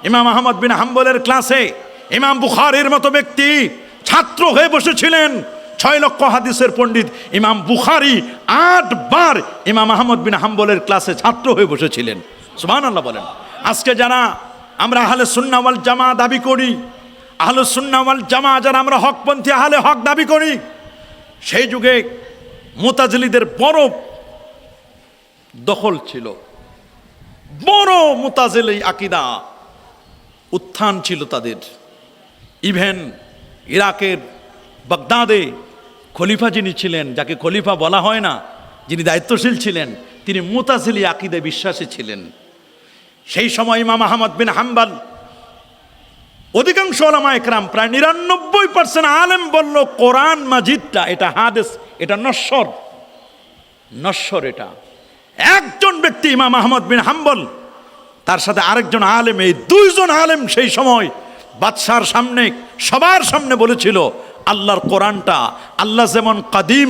ইমাম আহমদ বিন হাম্বলের ক্লাসে ইমাম বুখারীর মতো ব্যক্তি ছাত্র হয়ে বসেছিলেন। 6 লক্ষ হাদিসের পণ্ডিত ইমাম বুখারী 8 বার ইমাম আহমদ বিন হাম্বলের ক্লাসে ছাত্র হয়ে বসেছিলেন। সুবহানাল্লাহ বলেন। আজকে যারা আমরা আহলে সুন্নাহ ওয়াল জামাত দাবি করি, আহলে সুন্নাহ ওয়াল জামাত যারা আমরা হকপন্থী আহলে হক দাবি করি, সেই যুগে মুতাজিলিদের বড় দখল ছিল, বড় মুতাজিলি আকীদা উত্থান ছিল তাদের। ইভেন ইরাকের বাগদাদে খলিফা যিনি ছিলেন, যাকে খলিফা বলা হয় না, যিনি দায়িত্বশীল ছিলেন, তিনি মুতাজিলি আকীদায় বিশ্বাসী ছিলেন। সেই সময় ইমাম আহমদ বিন হাম্বল, অধিকাংশ উলামা ইকরাম প্রায় 99% আলেম বলল কোরআন মাজিদটা এটা হাদিস, এটা নশ্বর। এটা একজন ব্যক্তি ইমাম আহমদ বিন হাম্বল, তার সাথে আরেকজন আলেম, এই 2 জন আলেম সেই সময় বাদশার সামনে, সবার সামনে বলেছিল আল্লাহর কোরআনটা, আল্লাহ যেমন কাদিম,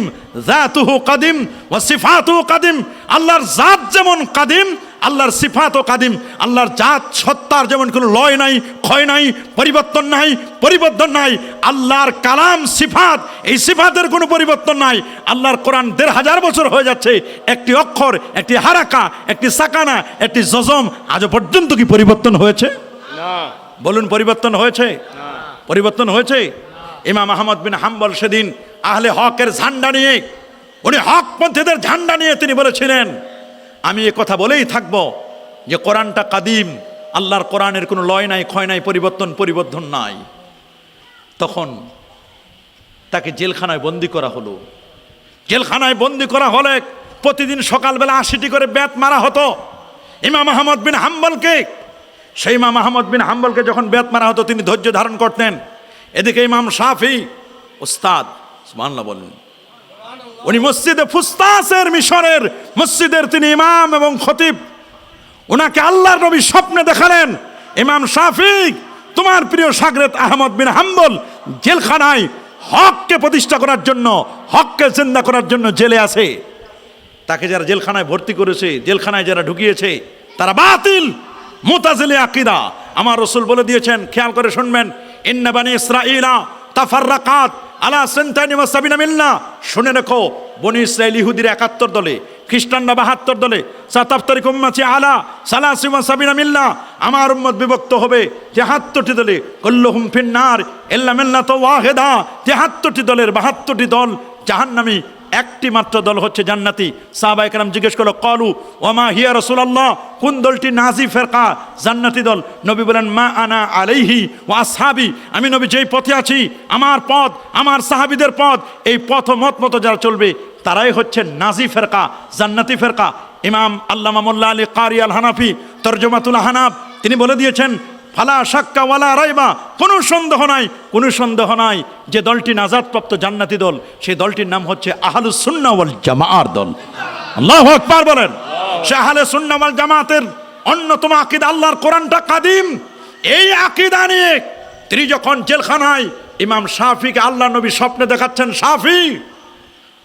জাতুহু কাদিম ওয়া সিফাতুহু কাদিম, আল্লাহর জাত যেমন কাদিম, আল্লাহর সিফাতও কাদিম। আল্লাহর জাত সত্তার যেমন কোনো লয় নাই, ক্ষয় নাই, পরিবর্তন নাই। আল্লাহর কালাম সিফাত, এই সিফাতের কোনো পরিবর্তন নাই। আল্লাহর কোরআন 1500 বছর হয়ে যাচ্ছে, একটি অক্ষর, একটি হারাকা, একটি সাকানা, একটি জজম আজও পর্যন্ত কি পরিবর্তন হয়েছে? না। বলুন পরিবর্তন হয়েছে? না। পরিবর্তন হয়েছে? ইমাম আহমদ বিন হাম্বল সেদিন আহলে হকের ঝান্ডা নিয়ে, উনি হকপন্থীদের ঝান্ডা নিয়ে তিনি বলেছিলেন, আমি এ কথা বলেই থাকব যে কোরআনটা কাদিম, আল্লাহর কোরআনের কোনো লয় নাই, ক্ষয় নাই, পরিবর্তন নাই। তখন তাকে জেলখানায় বন্দি করা হলো। জেলখানায় বন্দি করা হলে প্রতিদিন সকালবেলা 80টি করে বেত মারা হতো ইমাম আহমদ বিন হাম্বলকে। সেই ইমাম আহমদ বিন হাম্বলকে যখন বেত মারা হতো তিনি ধৈর্য ধারণ করতেন। এদিকে ইমাম শাফি উস্তাদ, সুবহানাল্লাহ বলেন, উনি মসজিদে ফুস্তাসের, মিশরের মসজিদের তিনি ইমাম এবং খতিব। ওনাকে আল্লাহর নবী স্বপ্নে দেখালেন, ইমাম শাফি তোমার প্রিয় শাগরেদ আহমদ বিন হাম্বল জেলখানায় হককে প্রতিষ্ঠা করার জন্য, হককে জিন্দা করার জন্য জেলে আছে। তাকে যারা জেলখানায় ভর্তি করেছে, জেলখানায় যারা ঢুকিয়েছে, তারা বাতিল মুতাজিলি আকীদা। আমার রাসূল বলে দিয়েছেন, খেয়াল করে শুনবেন, ইন্না বানি ইসরাঈলা তাফাররাকাত আলা সানতানি ওয়া সাবিনা মিল্লাহ। শুনে রাখো, বনি ইসরাঈল ইহুদিরা 71 দলে, খ্রিস্টানরা 72 দলে, সাতাফতারিক উম্মতি আলা সালাসি ওয়া সাবিনা মিল্লাহ। আমার উম্মত বিভক্ত হবে 73টি দলে, কুল্লুহুম ফিন্নার ইল্লা মিল্লাত ওয়াহিদা। 73টি দলের 72টি দল জাহান্নামী, একটি মাত্র দল হচ্ছে জান্নাতি। সাহাবায়ে কেরাম জিজ্ঞেস করলো, ক্বালু ওয়া মা হিয়া রাসূলুল্লাহ, কোন দলটি নাজি ফেরকা, জান্নাতি দল? নবী বলেন, মা আনা আলাইহি ওয়া আসহাবি, আমি নবী যেই পথে আছি, আমার পথ, আমার সাহাবীদের পথ, এই পথ মত যারা চলবে তারাই হচ্ছে নাজি ফেরকা, জান্নাতি ফেরকা। ইমাম আল্লামা মোল্লা আলী কারি আল হানাফি তরজমাতুল হানাফ তিনি বলে দিয়েছেন, ফালা শাক্কা ওয়ালা রাইবা, কোনো সন্দেহ নাই যে দলটি নাজাতপ্রাপ্ত জান্নাতি দল, সেই দলটির নাম হচ্ছে আহলুস সুন্নাহ ওয়াল জামাআর দল। আল্লাহু আকবার বলেন। সে আহলে সুন্নাহ ওয়াল জামাতের অন্যতম আকীদা আল্লাহর কোরআনটা কাদিম। এই আকীদা নিয়ে তিনি যখন জেলখানায়, ইমাম শাফিকে আল্লাহ নবী স্বপ্নে দেখাচ্ছেন, শাফি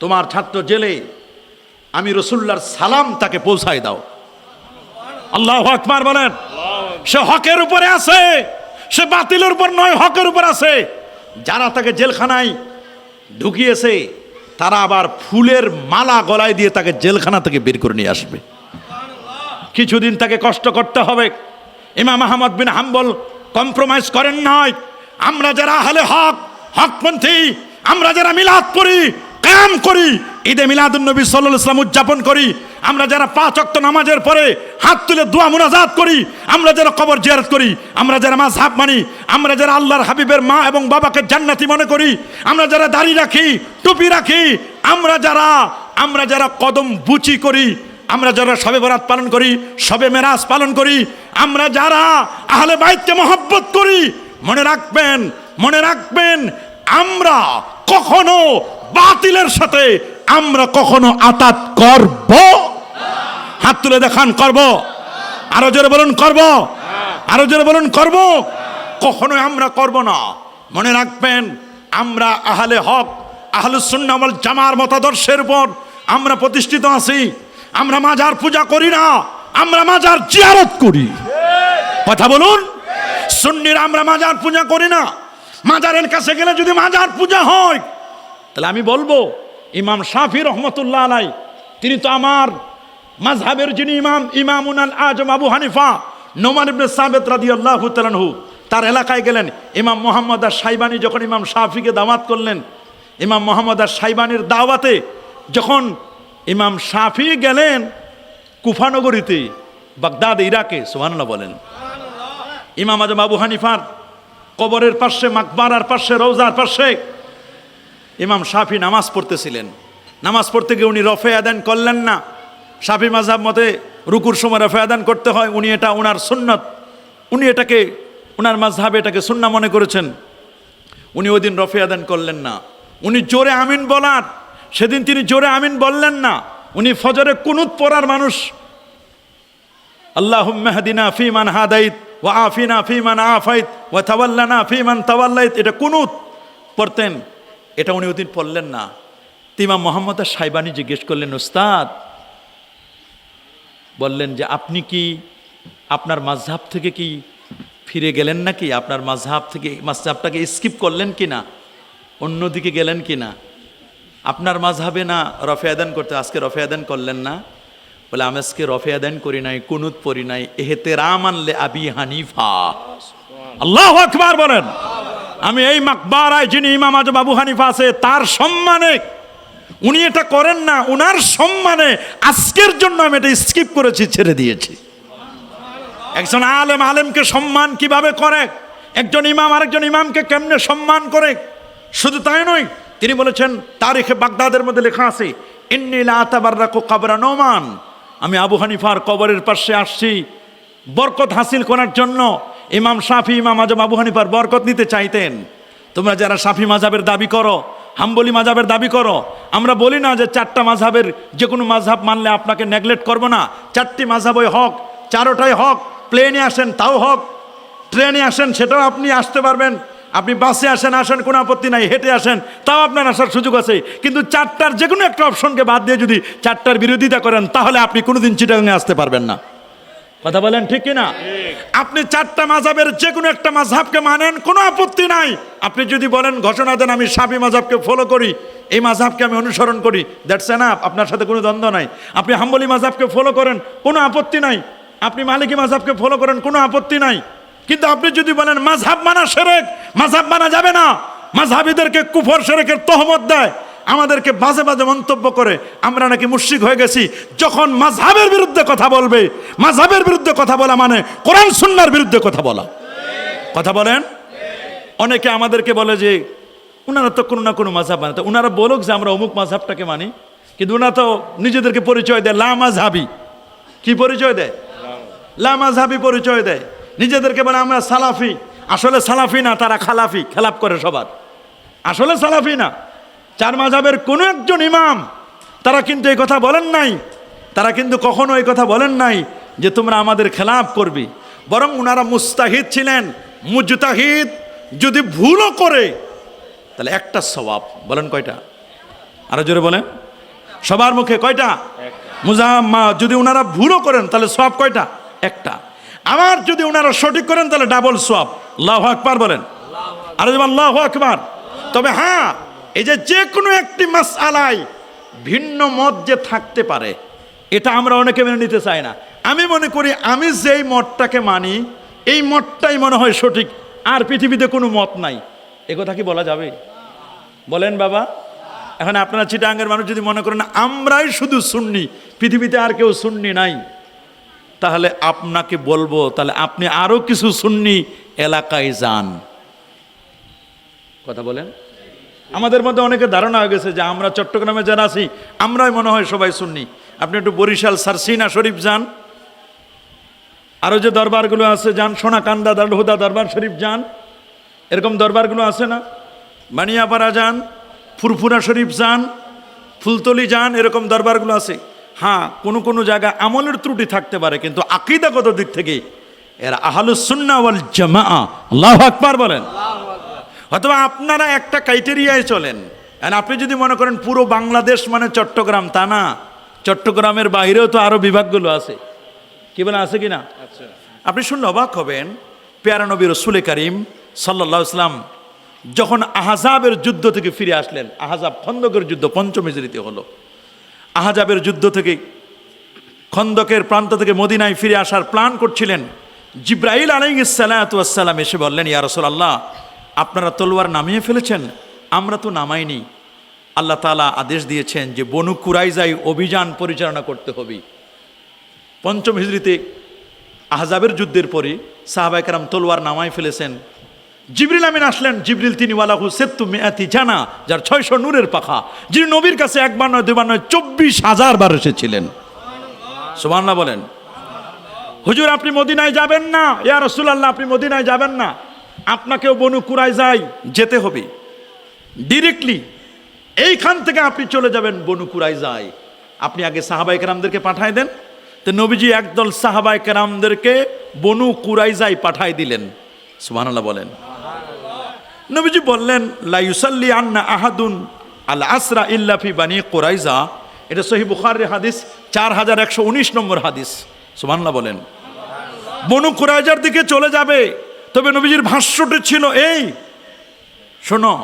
তোমার ছাত্র জেলে, আমি রাসূলুল্লাহর সালাম তাকে পৌঁছায় দাও। আল্লাহু আকবার বলেন। সে হকের উপরে আছে, সে বাতিলের উপর নয়, হকের উপর আছে। যারা তাকে জেলখানায় ঢুকিয়েছে তারা আবার ফুলের মালা গলায় দিয়ে তাকে জেলখানা থেকে বের করে নিয়ে আসবে। কিছুদিন তাকে কষ্ট করতে হবে। ইমাম আহমদ বিন হাম্বল কম্প্রোমাইজ করেন নাই। আমরা যারা আহলে হক, হকপন্থী, আমরা যারা মিলাদ পড়ি, কিয়াম করি, ঈদে মিলাদুন নবী সাল্লাল্লাহু আলাইহি ওয়াসাল্লাম উদযাপন করি, আমরা যারা 5 ওয়াক্ত নামাজের পরে হাত তুলে দোয়া মুনাজাত করি, আমরা যারা কবর জিয়ারত করি, আমরা যারা মাযহাব মানি, আমরা যারা আল্লাহর হাবিবের মা এবং বাবাকে জান্নাতি মনে করি, আমরা যারা দাড়ি রাখি, টুপি রাখি, আমরা যারা কদম বুচি করি, আমরা যারা শবে বরাত পালন করি, শবে মেরাজ পালন করি, আমরা যারা আহলে বাইতকে মহব্বত করি, মনে রাখবেন আমরা কখনো বাতিলের সাথে আমরা কখনো আতাত করব? হাত তুলে দেখান, করব? আরো জোরে বলুন, করব? আরো জোরে বলুন, করব? কখনোই আমরা করব না। মনে রাখবেন, আমরা আহলে হক, আহলুস সুন্নাহ ওয়াল জামার মতাদর্শের উপর আমরা প্রতিষ্ঠিত আছি। আমরা মাজার পূজা করি না, আমরা মাজার জিয়ারত করি। কথা বলুন। সুন্নিরা আমরা মাজার পূজা করি না। মাজারের কাছে গেলে যদি মাজার পূজা হয়, তাহলে আমি বলবো ইমাম শাফি রহমতুল্লাহ আলাই তিনি তো আমার মাযহাবের যিনি ইমাম, ইমামুন আল আজম আবু হানিফা নোমান ইবনে সাবিত রাদিয়াল্লাহু তাআলা আনহু, তার এলাকায় গেলেন। ইমাম মুহাম্মদ আশ-শাইবানি যখন ইমাম শাফিকে দাওয়াত করলেন, ইমাম মুহাম্মদ আশ-শাইবানির দাওয়াতে যখন ইমাম শাফি গেলেন কুফা নগরীতে, বাগদাদ ইরাকে, সুবহানাল্লাহ বলেন। ইমাম আজম আবু হানিফার কবরের পাশে, মাকবারার পাশে, রওজার পাশে ইমাম শাফি নামাজ পড়তেছিলেন। নামাজ পড়তে গিয়ে উনি রফে আদান করলেন না। শাফি মাযহাব মতে রুকুর সময় রফে আদান করতে হয়, উনি এটা ওনার সুন্নত, উনি এটাকে ওনার মাযহাবে এটাকে সুন্নাহ মনে করেছেন। উনি ওই দিন রফে আদান করলেন না। উনি জোরে আমিন বলার, সেদিন তিনি জোরে আমিন বললেন না। উনি ফজরে কুনুত পড়ার মানুষ, আল্লাহুম্মা হদিনা ফিমান হাদাইত ওয়া আফিনা ফিমান আফাইত ওয়া তাওয়াল্লানা ফিমান তাওয়াল্লাইত, এটা কুনুত পড়তেন। এটা উনি ওই দিন পড়লেন না। ইমাম মুহাম্মদ আশ-শাইবানি জিজ্ঞেস করলেন, উস্তাদ, বললেন যে আপনি কি আপনার মাযহাব থেকে কি ফিরে গেলেন নাকি? আপনার মাযহাব থেকে মাযহাবটাকে স্কিপ করলেন কি না, অন্যদিকে গেলেন কি না? আপনার মাযহাবে না রফে আদান করতে, আজকে রফে আদান করলেন না? বলে আমি আজকে রফে আদান করি নাই, কুনুত পড়ি নাই, ইহতিরামান লি আবি হানিফা। আল্লাহু আকবার বলেন। আমি এই মাকবারায় যিনি ইমাম আজম আবু হানিফা আছে তার সম্মানে উনি এটা করেন না, উনার সম্মানে আজকের জন্য আমি এটা স্কিপ করেছি, ছেড়ে দিয়েছি। একজন আলেম আলেমকে সম্মান কিভাবে করে, একজন ইমাম আরেকজন ইমামকে কেমনে সম্মান করে, শুধু তাই নয়, তিনি বলেছেন তারিখে বাগদাদের মধ্যে লেখা আছে, ইন্নী লা আতাবাররাকু কবরা নোমান, আমি আবু হানিফার কবরের পাশে আসছি বরকত হাসিল করার জন্য। ইমাম শাফি ইমাম আজম আবু হানিফার বরকত নিতে চাইতেন। তোমরা যারা শাফি মাযহাবের দাবি করো, হাম্বলি মাযহাবের দাবি করো, আমরা বলি না যে 4টা মাযহাবের যে কোনো মাযহাব মানলে আপনাকে নেগলেক্ট করবো না। 4টি মাযহাবই হক, 4টাই হক। প্লেনে আসেন তাও হক, ট্রেনে আসেন সেটাও আপনি আসতে পারবেন, আপনি বাসে আসেন কোনো আপত্তি নাই, হেঁটে আসেন তাও আপনার আসার সুযোগ আছে। কিন্তু 4টার যে কোনো একটা অপশনকে বাদ দিয়ে যদি 4টার বিরোধিতা করেন তাহলে আপনি কোনোদিন চিটাগাঙে আসতে পারবেন না। কথা বলেন ঠিক কিনা? আপনি 4টা মাযহাবের যে কোনো একটা মাযহাবকে মানেন, কোনো আপত্তি নাই। আপনি যদি বলেন ঘোষণা দেন আমি শাফি মাযহাবকে ফলো করি, এই মাযহাবকে আমি অনুসরণ করি, দ্যাটস এনাফ, আপনার সাথে কোনো দ্বন্দ্ব নাই। আপনি হাম্বলি মাযহাবকে ফলো করেন, কোনো আপত্তি নাই। আপনি মালিকি মাযহাবকে ফলো করেন, কোনো আপত্তি নাই। কিন্তু আপনি যদি বলেন মাযহাব মানা শিরক, মাযহাব মানা যাবে না, মাযহাবীদেরকে কুফর শিরকের তহমত দেয়, আমাদেরকে বাজে বাজে মন্তব্য করে, আমরা নাকি মুশরিক হয়ে গেছি। যখন মাযহাবের বিরুদ্ধে কথা বলবে, মাযহাবের বিরুদ্ধে কথা বলা মানে কোরআন সুন্নাহর বিরুদ্ধে কথা বলা। কথা বলেন। অনেকে আমাদেরকে বলে যে উনারা তো কোনো না কোনো মাযহাব মানে, তো উনারা বলুক যে আমরা অমুক মাযহাবটাকে মানি, কিন্তু উনারা তো নিজেদেরকে পরিচয় দেয় লা মাযহাবি। কি পরিচয় দেয়? লা মাযহাবি পরিচয় দেয়। নিজেদেরকে বলে আমরা সালাফি, আসলে সালাফি না, তারা খালাফি, খেলাপ করে সবার, আসলে সালাফি না। 4 মাযহাবের কোনো একজন ইমাম তারা কিন্তু এই কথা বলেন নাই, তারা কিন্তু কখনো এই কথা বলেন নাই যে তোমরা আমাদের খেলাপ করবে, বরং উনারা মুস্তাহিদ ছিলেন, মুজতাহিদ। যদি ভুলও করে তাহলে একটা সওয়াব। বলেন কয়টা? আরো জোরে বলেন, সবার মুখে কয়টা? যদি উনারা ভুলও করেন তাহলে সওয়াব কয়টা? একটা। আবার যদি উনারা সঠিক করেন তাহলে ডাবল সওয়াব। আল্লাহু আকবার বলেন, আরো যেমন আল্লাহু আকবার। তবে হ্যাঁ, এই যে কোনো একটি মাসআলায় ভিন্ন মত যে থাকতে পারে, এটা আমরা অনেকে মেনে নিতে চাই না। আমি মনে করি আমি যেই মতটাকে মানি এই মতটাই মনে হয় সঠিক, আর পৃথিবীতে কোনো মত নাই। এ কথা কি বলা যাবে? বলেন বাবা। এখন আপনারা চিটাগাঙ্গের মানুষ যদি মনে করেন আমরাই শুধু সুন্নি, পৃথিবীতে আর কেউ সুন্নি নাই, তাহলে আপনাকে বলবো তাহলে আপনি আরো কিছু সুন্নি এলাকায় যান। কথা বলেন। আমাদের মধ্যে অনেকে ধারণা হয়ে গেছে যে আমরা চট্টগ্রামে যারা আছি আমরাই মনে হয় সবাই সুন্নি। আপনি একটু বরিশাল সারসিনা শরীফ যান, আরো যে দরবারগুলো আছে যান, সোনাকান্দা দারুল হুদা দরবার শরীফ যান, এরকম দরবারগুলো আছে না? বানিয়াপাড়া যান, ফুরফুরা শরীফ যান, ফুলতলি যান, এরকম দরবারগুলো আছে। হ্যাঁ, কোনো জায়গা আমলের ত্রুটি থাকতে পারে, কিন্তু আকীদাগত দিক থেকে এরা আহলুস সুন্নাহ ওয়াল জামাআ। আল্লাহু আকবার বলেন। অথবা আপনারা একটা ক্রাইটেরিয়ায় চলেন। আর আপনি যদি মনে করেন পুরো বাংলাদেশ মানে চট্টগ্রাম, তা না, চট্টগ্রামের বাইরেও তো আরো বিভাগগুলো আছে। কি বলে, আছে কি না? আপনি শুনলে অবাক হবেন, পেয়ারা নবী রাসূল করিম সাল্লাল্লাহু আলাইহি ওয়াসাল্লাম যখন আহজাবের যুদ্ধ থেকে ফিরে আসলেন, আহজাব খন্দকের যুদ্ধ পঞ্চম হিজরিতে হলো। আহজাবের যুদ্ধ থেকে খন্দকের প্রান্ত থেকে মদিনায় ফিরে আসার প্ল্যান করছিলেন। জিব্রাইল আলাইহিস সালাতু ওয়াস সালাম এসে বললেন, ইয়া রাসূলুল্লাহ, আপনারা তলোয়ার নামিয়ে ফেলেছেন? আমরা তো নামাইনি। আল্লাহ তাআলা আদেশ দিয়েছেন যে বনু কুরাইজায় অভিযান পরিচালনা করতে হবে। পঞ্চম হিজরিতে আহজাবের যুদ্ধের পরে সাহাবায়ে কেরাম তলোয়ার নামায় ফেলেছেন। জিবরিল আমিন আসলেন। জিবরিল তিনি ওয়ালাহু সিত্তু মিআতি জানা, যার 600 নূরের পাখা, যিনি নবীর কাছে একবার নয় দুবার নয় 24,000 বার এসেছিলেন। সুবহানাল্লাহ বলেন। হুজুর আপনি মদিনায় যাবেন না, ইয়া রাসূলুল্লাহ আপনি মদিনায় যাবেন না, আপনাকেও বনু কুরাইজায় যেতে হবে। ডিরেক্টলি এইখান থেকে আপনি চলে যাবেন বনু কুরাইজায়। আপনি আগে সাহাবায়ে কেরামদেরকে পাঠায় দেন। তো নবীজি একদল সাহাবায়ে কেরামদেরকে বনু কুরাইজায় পাঠায় দিলেন। সুবহানাল্লাহ বলেন। নবীজি বললেন, লা ইউসাল্লি আন্না আহাদুন আল আসরা ইল্লা ফি বানি কুরাইজা। এটা সহিহ বুখারীর হাদিস, 4119 নম্বর হাদিস। সুবহানাল্লাহ বলেন। বনু কুরাইজার দিকে চলে যাবে। তবে নবীজির ভাষ্যটি ছিল এই, শোনো,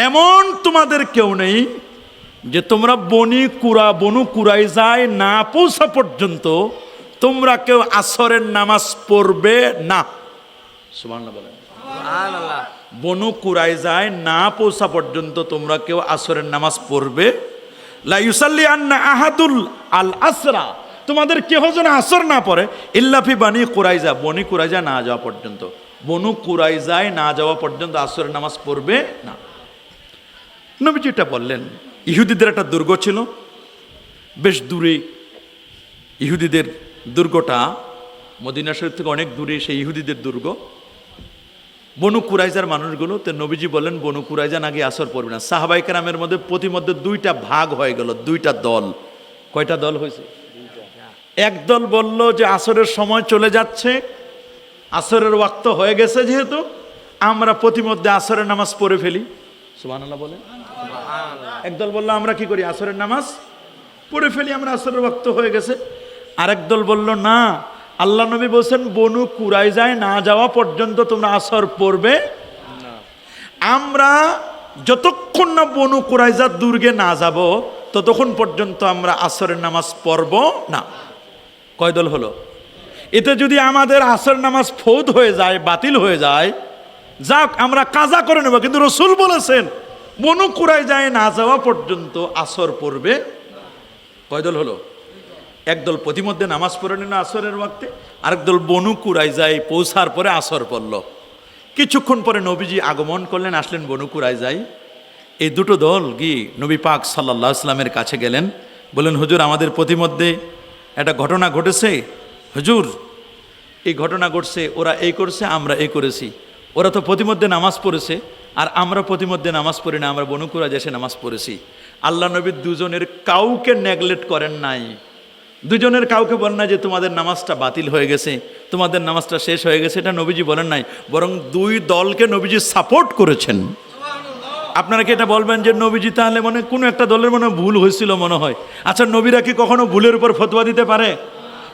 এমন তোমাদের কেউ নেই যে তোমরা বনু কুরাইজায় না পৌঁছা পর্যন্ত তোমরা কেউ আসরের নামাজ পড়বে না। সুবহানাল্লাহ বলেন। বনু কুরাইজায় না পৌঁছা পর্যন্ত তোমরা কেউ আসরের নামাজ পড়বে। লা ইউসাল্লি আন্না আহাদুল আল আসরা, তোমাদের কেহ যেন আসর না পড়ে ইল্লা ফি বানি কুরাইজা, বনি কুরাইজা না যাওয়া পর্যন্ত, বনু কুরাইজায় না যাওয়া পর্যন্ত আসরের নামাজ পড়বে না। নবীজি এটা বললেন। ইহুদিদের একটা দুর্গ ছিল বেশ দূরে। ইহুদিদের দুর্গটা মদিনা শরীফ থেকে অনেক দূরে, সেই ইহুদিদের দুর্গ। বনু কুরাইজার মানুষগুলো, তো নবীজি বললেন বনু কুরাইজা নাকি আসর পড়বে না। সাহাবায়ে কেরামের মধ্যে প্রতিমধ্যে দুইটা ভাগ হয়ে গেল, দুইটা দল। কয়টা দল হয়েছে? এক দল বলল যে আসরের সময় চলে যাচ্ছে, আসরের ওয়াক্ত হয়ে গেছে, যেহেতু আমরা প্রতিমধ্যে আসরের নামাজ পড়ে ফেলি। সুবহানাল্লাহ বলেন। একদল বলল আমরা কি করি, আসরের নামাজ পড়ে ফেলি, আমরা আসরের ওয়াক্ত হয়ে গেছে। আরেক দল বলল না, আল্লাহ নবী বলছেন বনু কুরাইজায় না যাওয়া পর্যন্ত তোমরা আসর পড়বে না। আমরা যতক্ষণ না বনু কুরাইজার দুর্গে না যাব ততক্ষণ পর্যন্ত আমরা আসরের নামাজ পড়ব না। কয় দল হলো? এতে যদি আমাদের আসর নামাজ ফৌত হয়ে যায়, বাতিল হয়ে যায়, যাক আমরা কাজা করে নেব, কিন্তু রসুল বলেছেন বনু কুরাইজায় না যাওয়া পর্যন্ত আসর পড়বে। কয় দল হলো? একদল প্রতিমধ্যে নামাজ পড়ে নিল আসরের ওয়াক্তে, আরেক দল বনু কুরাইজায় পৌঁছার পরে আসর পড়ল। কিছুক্ষণ পরে নবীজি আগমন করলেন, আসলেন বনু কুরাইজায়। এই দুটো দল গিয়ে নবী পাক সাল্লাল্লাহু আলাইহি ওয়াসাল্লামের কাছে গেলেন, বললেন হুজুর আমাদের প্রতিমধ্যে একটা ঘটনা ঘটেছে। হুজুর এই ঘটনা ঘটছে, ওরা এই করছে, আমরা এই করেছি। ওরা তো প্রতিমধ্যে নামাজ পড়েছে আর আমরা প্রতিমধ্যে নামাজ পড়ি না, আমরা বনু কুরাইজা এসে নামাজ পড়েছি। আল্লাহ নবী দুজনের কাউকে নেগলেক্ট করেন নাই, দুজনের কাউকে বলেন না যে তোমাদের নামাজটা বাতিল হয়ে গেছে, তোমাদের নামাজটা শেষ হয়ে গেছে, এটা নবীজি বলেন নাই, বরং দুই দলকে নবীজি সাপোর্ট করেছেন। আপনারা কি এটা বলবেন যে নবীজি তাহলে মনে কোনো একটা দলের মনে ভুল হয়েছিল মনে হয়? আচ্ছা নবীরা কি কখনো ভুলের উপর ফতোয়া দিতে পারে?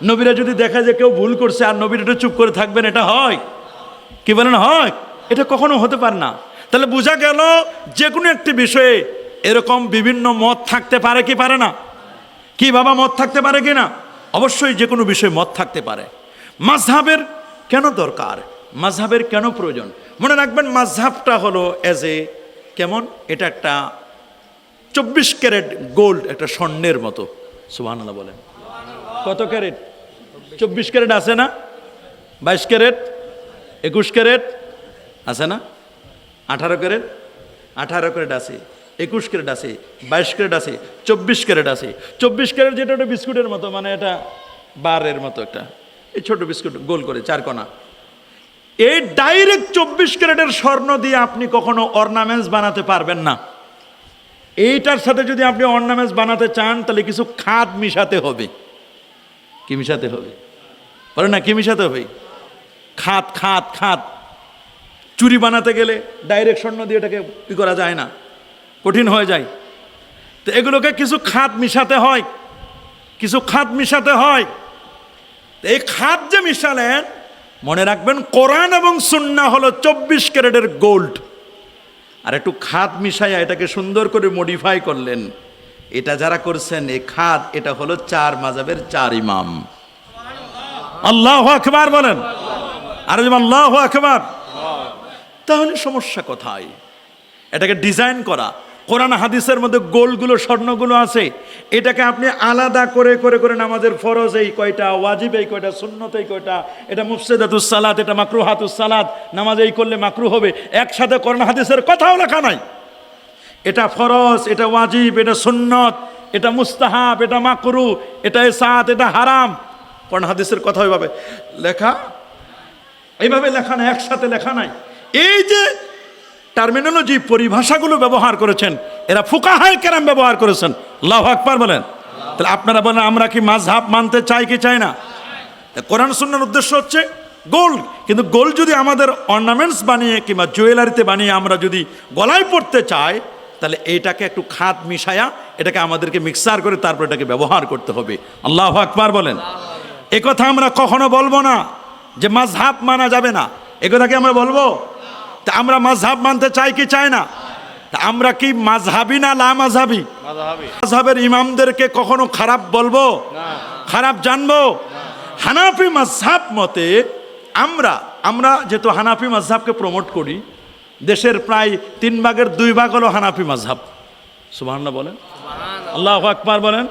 নবীরা যদি দেখা যায় কেউ ভুল করছে আর নবীরা একটু চুপ করে থাকবেন, এটা হয়? কি বলেন হয়? এটা কখনো হতে পারে না। তাহলে বোঝা গেল যে কোনো একটি বিষয়ে এরকম বিভিন্ন মত থাকতে পারে কি পারে না? কি বাবা মত থাকতে পারে কি না? অবশ্যই যে কোনো বিষয়ে মত থাকতে পারে। মাযহাবের কেন দরকার, মাযহাবের কেন প্রয়োজন? মনে রাখবেন মাযহাবটা হলো কেমন, এটা একটা 24 ক্যারেট গোল্ড, একটা স্বর্ণের মতো। সুবহানাল্লাহ বলেন। কত ক্যারেট? 24 ক্যারেট আছে না? 22 ক্যারেট, 21 ক্যারেট আছে না? 18 ক্যারেট, 18 ক্যারেট আছে, 21 ক্যারেট আছে, 22 ক্যারেট আছে, 24 ক্যারেট আছে। 24 ক্যারেট যেটা ওটা বিস্কুটের মতো, মানে এটা বারের মতো একটা, এই ছোট বিস্কুট গোল করে 4 কোনা। এই ডাইরেক্ট 24 ক্যারেটের স্বর্ণ দিয়ে আপনি কখনো অর্নামেন্টস বানাতে পারবেন না। এইটার সাথে যদি আপনি অর্নামেন্টস বানাতে চান তাহলে কিছু খাদ মিশাতে হবে। কি মিশাতে হবে? বলে না, কি মিশাতে হবে? খাদ খাদ খাদ। চুরি বানাতে গেলে ডাইরেক্ট স্বর্ণ দিয়ে এটাকে কি করা যায় না, কঠিন হয়ে যায়। তো এগুলোকে কিছু খাদ মিশাতে হয়, কিছু খাদ মিশাতে হয়। এই খাদ যে মিশালেন, মনে রাখবেন কোরআন এবং সুন্নাহ হলো 24 ক্যারেটের গোল্ড। আর একটু খাদ মিশাইয়া এটাকে সুন্দর করে মডিফাই করলেন। এটা যারা করছেন এই খাদ, এটা হলো 4 মাযহাবের 4 ইমাম। আল্লাহু আকবার বলেন, আর আল্লাহু আকবার। তাহলে সমস্যা কোথায়? এটাকে ডিজাইন করা, কোরআন হাদিসের মধ্যে গোলগুলো স্বর্ণগুলো আছে, এটাকে আপনি আলাদা করে করে করে নামাজের ফরজ এই কয়টা, ওয়াজিব এই কয়টা, সুন্নত এই কয়টা, এটা মুফসিদাতুস সালাত, এটা মাকরুহাতুস সালাত, নামাজ এই করলে মাকরু হবে, একসাথে কোরআন হাদিসের কথাও লেখা নাই। এটা ফরজ, এটা ওয়াজিব, এটা সুন্নত, এটা মুস্তাহাব, এটা মাকরু, এটা ইসাত, এটা হারাম, কোরআন হাদিসের কথা ওইভাবে লেখা, এইভাবে লেখা নাই, একসাথে লেখা নাই। এই যে টার্মিনোলজি, পরিভাষাগুলো ব্যবহার করেছেন এরা ফুকাহায়ে কেরাম ব্যবহার করেছেন। আল্লাহু আকবার বলেন। তাহলে আপনারা বলেন আমরা কি মাযহাব মানতে চাই কি চাই না? কোরআন সুন্নাহর উদ্দেশ্য হচ্ছে গোল, কিন্তু গোল যদি আমাদের অর্নামেন্টস বানিয়ে কিংবা জুয়েলারিতে বানিয়ে আমরা যদি গলায় পড়তে চাই, তাহলে এইটাকে একটু খাদ মিশায়া এটাকে আমাদেরকে মিক্সার করে তারপর এটাকে ব্যবহার করতে হবে। আল্লাহু আকবার বলেন। এ কথা আমরা কখনো বলবো না যে মাযহাব মানা যাবে না, এ কথা কি আমরা বলবো? তা আমরা মাযহাব মানতে চাই কি চাই না? তা আমরা কি মাযহাবি না লা মাযহাবি? মাযহাবের ইমামদেরকে কখনো খারাপ বলবো না, খারাপ জানবো? হানাফি মাযহাব মতে আমরা যেহেতু হানাফি মাযহাবকে প্রমোট করি, দেশের প্রায় 3 ভাগের 2 ভাগ হলো হানাফি মাযহাব। সুবহানাল্লাহ বলেন, আল্লাহু আকবার বলেন।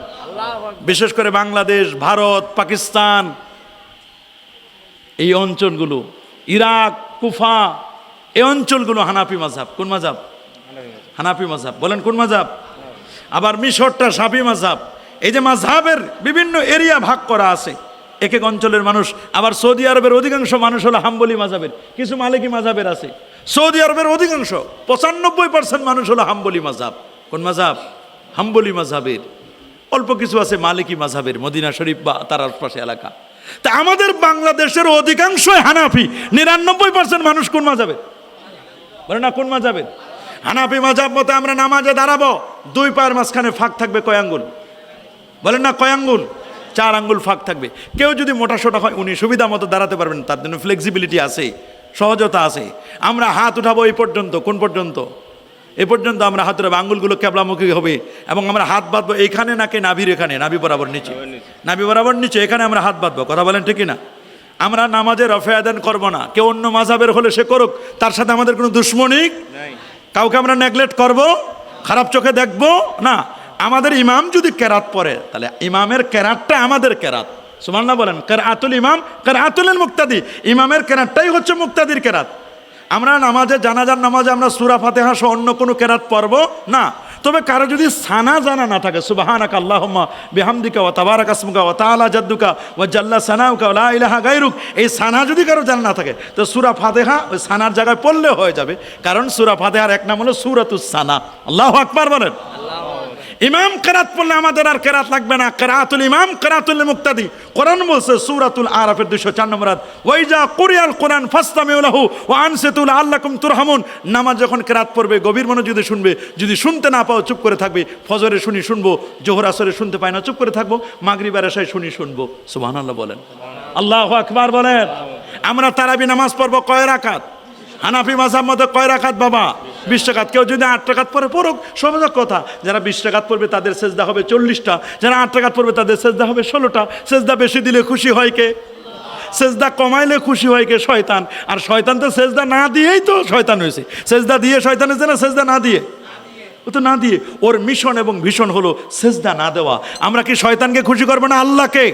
বিশেষ করে বাংলাদেশ, ভারত, পাকিস্তান, এই অঞ্চলগুলো, ইরাক, কুফা, এই অঞ্চলগুলো হানাফি মাযহাব। কোন মাযহাব? হানাফি মাযহাব। বলেন কোন মাযহাব? আবার মিশরটা শাফি মাযহাব। এই যে মাযহাবের বিভিন্ন এরিয়া ভাগ করা আছে এক এক অঞ্চলের মানুষ। আবার সৌদি আরবের অধিকাংশ মানুষ হলো হাম্বলি মাযহাবের, কিছু মালিকি মাযহাবের আছে। সৌদি আরবের অধিকাংশ 95% মানুষ হলো হাম্বলি মাযহাব। কোন মাযহাব? হাম্বলি মাযহাবের। অল্প কিছু আছে মালিকি মাযহাবের, মদিনা শরীফ বা তার আশপাশে এলাকা। তা আমাদের বাংলাদেশের অধিকাংশই হানাফি। 99% মানুষ কোন মাযহাবের? বলে না কোন মাযহাবের? হানাফি মাযহাব মতে আমরা নামাজে দাঁড়াবো, 2 পায়ের মাঝখানে ফাঁক থাকবে কয় আঙ্গুল? বলেন না কয় আঙ্গুল? 4 আঙ্গুল ফাঁক থাকবে। কেউ যদি মোটা সোটা হয় উনি সুবিধা মতো দাঁড়াতে পারবেন, তার জন্য ফ্লেক্সিবিলিটি আছে, সহজতা আছে। আমরা হাত উঠাবো এই পর্যন্ত। কোন পর্যন্ত? এ পর্যন্ত আমরা হাত উঠাবো, আঙ্গুলগুলো কেবলামুখী হবে এবং আমরা হাত বাঁধবো এইখানে নাকি নাভির এখানে, নাভি বরাবর নিচে, নাভি বরাবর নিচে, এখানে আমরা হাত বাঁধবো। কথা বলেন ঠিক না? আমরা নামাজে রফে আদান করবো না। কেউ অন্য মাযহাবের হলে সে করুক, তার সাথে আমাদের কোনো দুশ্মনী নাই। কাউকে আমরা নেগলেক্ট করব, খারাপ চোখে দেখবো না। আমাদের ইমাম যদি কেরাত পড়ে, তাহলে ইমামের কেরাতটা আমাদের কেরাত। সুবহানাল্লাহ বলেন। কেরাতুল ইমাম কেরাতুল মুক্তাদি, ইমামের কেরাতটাই হচ্ছে মুক্তাদির কেরাত। আমরা নামাজে, জানাজার নামাজে আমরা সূরা ফাতিহা সহ অন্য কোনো কেরাত পড়বো না। তবে কারো যদি সানা জানা না থাকে, সুবহানাকা আল্লাহুম্মা বিহামদিকা ওয়া তাবারাকা ইসমুকা ওয়া তাআলা জাদ্দুকা ওয়া জাল্লা সানাউকা ওয়া লা ইলাহা গায়রুক, এই সানা যদি কারো জানা না থাকে, তো সূরা ফাতিহা ওই সানার জায়গায় পড়লে হয়ে যাবে। কারণ সূরা ফাতিহার এক নাম হলো সূরাতুস সানা। আল্লাহু আকবার বলেন। ইমাম কেরাত পড়লে আমাদের আর কেরাত লাগবে না। কেরাতুল ইমাম কেরাতুল মুক্তাদি। কোরআন বলছে সূরাতুল আরাফের 204 নম্বর আয়াত, ওয়াইজা কুরিয়াল কোরআন ফাসতামিউ লাহু ওয়া আনসিতু লাআল্লাকুম তুরহামুন। নামাজ যখন কেরাত পড়বে গভীর মনোযোগে শুনবে, যদি শুনতে না পাও চুপ করে থাকবে। ফজরে শুনবো, জোহর আসরে শুনতে পাই না চুপ করে থাকবো, মাগরিব আর এশায় শুনবো। সুবহানাল্লাহ বলেন, আল্লাহু আকবার বলেন। আমরা তারাবি নামাজ পড়বো কয় রাকাত? হানাফি মাযহাব মতে কয় রাকাত বাবা? 20 রাকাত। কেউ যদি 8 রাকাত পড়ে পড়ুক, সহজ কথা। যারা 20 রাকাত পড়বে তাদের সেজদা হবে 40টা, যারা 8 রাকাত পড়বে তাদের সেজদা হবে 16টা। সেজদা বেশি দিলে খুশি হয় কে? সেজদা কমাইলে খুশি হয় কে? শয়তান। আর শয়তান তো সেজদা না দিয়েই তো শয়তান হয়েছে। সেজদা দিয়ে শয়তান হয়েছে না? সেজদা না দিয়ে, ও তো না দিয়ে। ওর মিশন এবং ভীষণ হলো সেজদা না দেওয়া। আমরা কি শয়তানকে খুশি করবো না আল্লাহকে?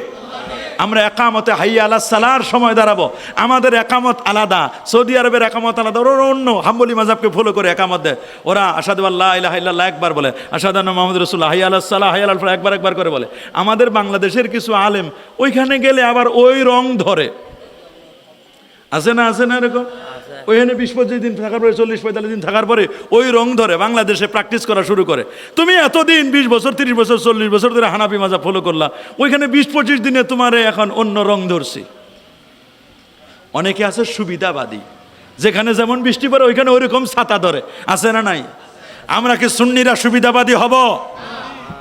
আমরা একামতে হাইয়া আলাস সালার সময় দাঁড়াবো। আমাদের একামত আলাদা, সৌদি আরবের একামত আলাদা। ওরা অন্য হাম্বলি মাযহাবকে ফলো করে একামত দেয়। ওরা আশহাদু আল্লা ইলাহা ইল্লাল্লাহ একবার বলে, আশহাদু আন্না মুহাম্মাদুর রাসূলুল্লাহ, হাইয়া আলাস সালাহ, হাইয়া আলাল ফালাহ একবার করে বলে। আমাদের বাংলাদেশের কিছু আলেম ওইখানে গেলে আবার ওই রং ধরে। আছে না? আছে না এরকম? ওইখানে 20-25 দিন থাকার পরে, 40-45 দিন থাকার পরে ওই রং ধরে বাংলাদেশে প্র্যাকটিস করা শুরু করে। তুমি এতদিন 20 বছর, 30 বছর, 40 বছর ধরে হানাফি মাযহাব ফলো করলা, ওইখানে 20-25 দিনে তোমারে এখন অন্য রং ধরছি। অনেকে আছে সুবিধাবাদী, যেখানে যেমন বৃষ্টি পড়ে ওইখানে ওইরকম ছাতা ধরে। আছে না নাই? আমরা কি সুন্নিরা সুবিধাবাদী হব?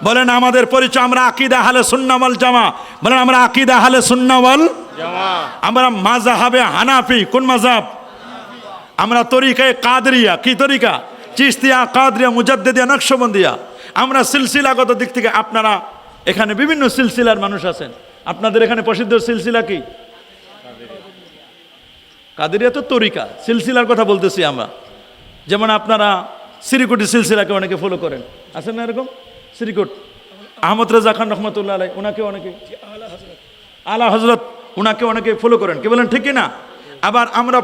বলেন আমাদের পরিচয়, আমরা আকীদা আহলে সুন্নাহ ওয়াল জামা। বলেন আমরা আকীদা আহলে সুন্নাহ ওয়াল জামা। আমরা মাযহাবে হানাফি। কোন মাযহাব? আমরা তরিকায়ে কাদরিয়া। কি তরিকা? চিশতিয়া, কাদরিয়া, মুজাদ্দিদিয়া, নকশবন্দিয়া। আমরা সিলসিলাগত দিক থেকে আপনারা এখানে বিভিন্ন সিলসিলার মানুষ আছেন। আপনাদের এখানে প্রসিদ্ধ সিলসিলা কি? কাদেরিয়া তো তরিকা, সিলসিলার কথা বলতেছি আমরা। যেমন আপনারা শ্রীকোটি সিলসিলাকে অনেকে ফলো করেন, আছেন না এরকম? শ্রীকোট আহমদ রাজা খান রহমতুল্লাহ আলাই, ওনাকে অনেকে, আলা হজরত, ওনাকে অনেকে ফলো করেন, কি বলেন ঠিক না? আবার আমরা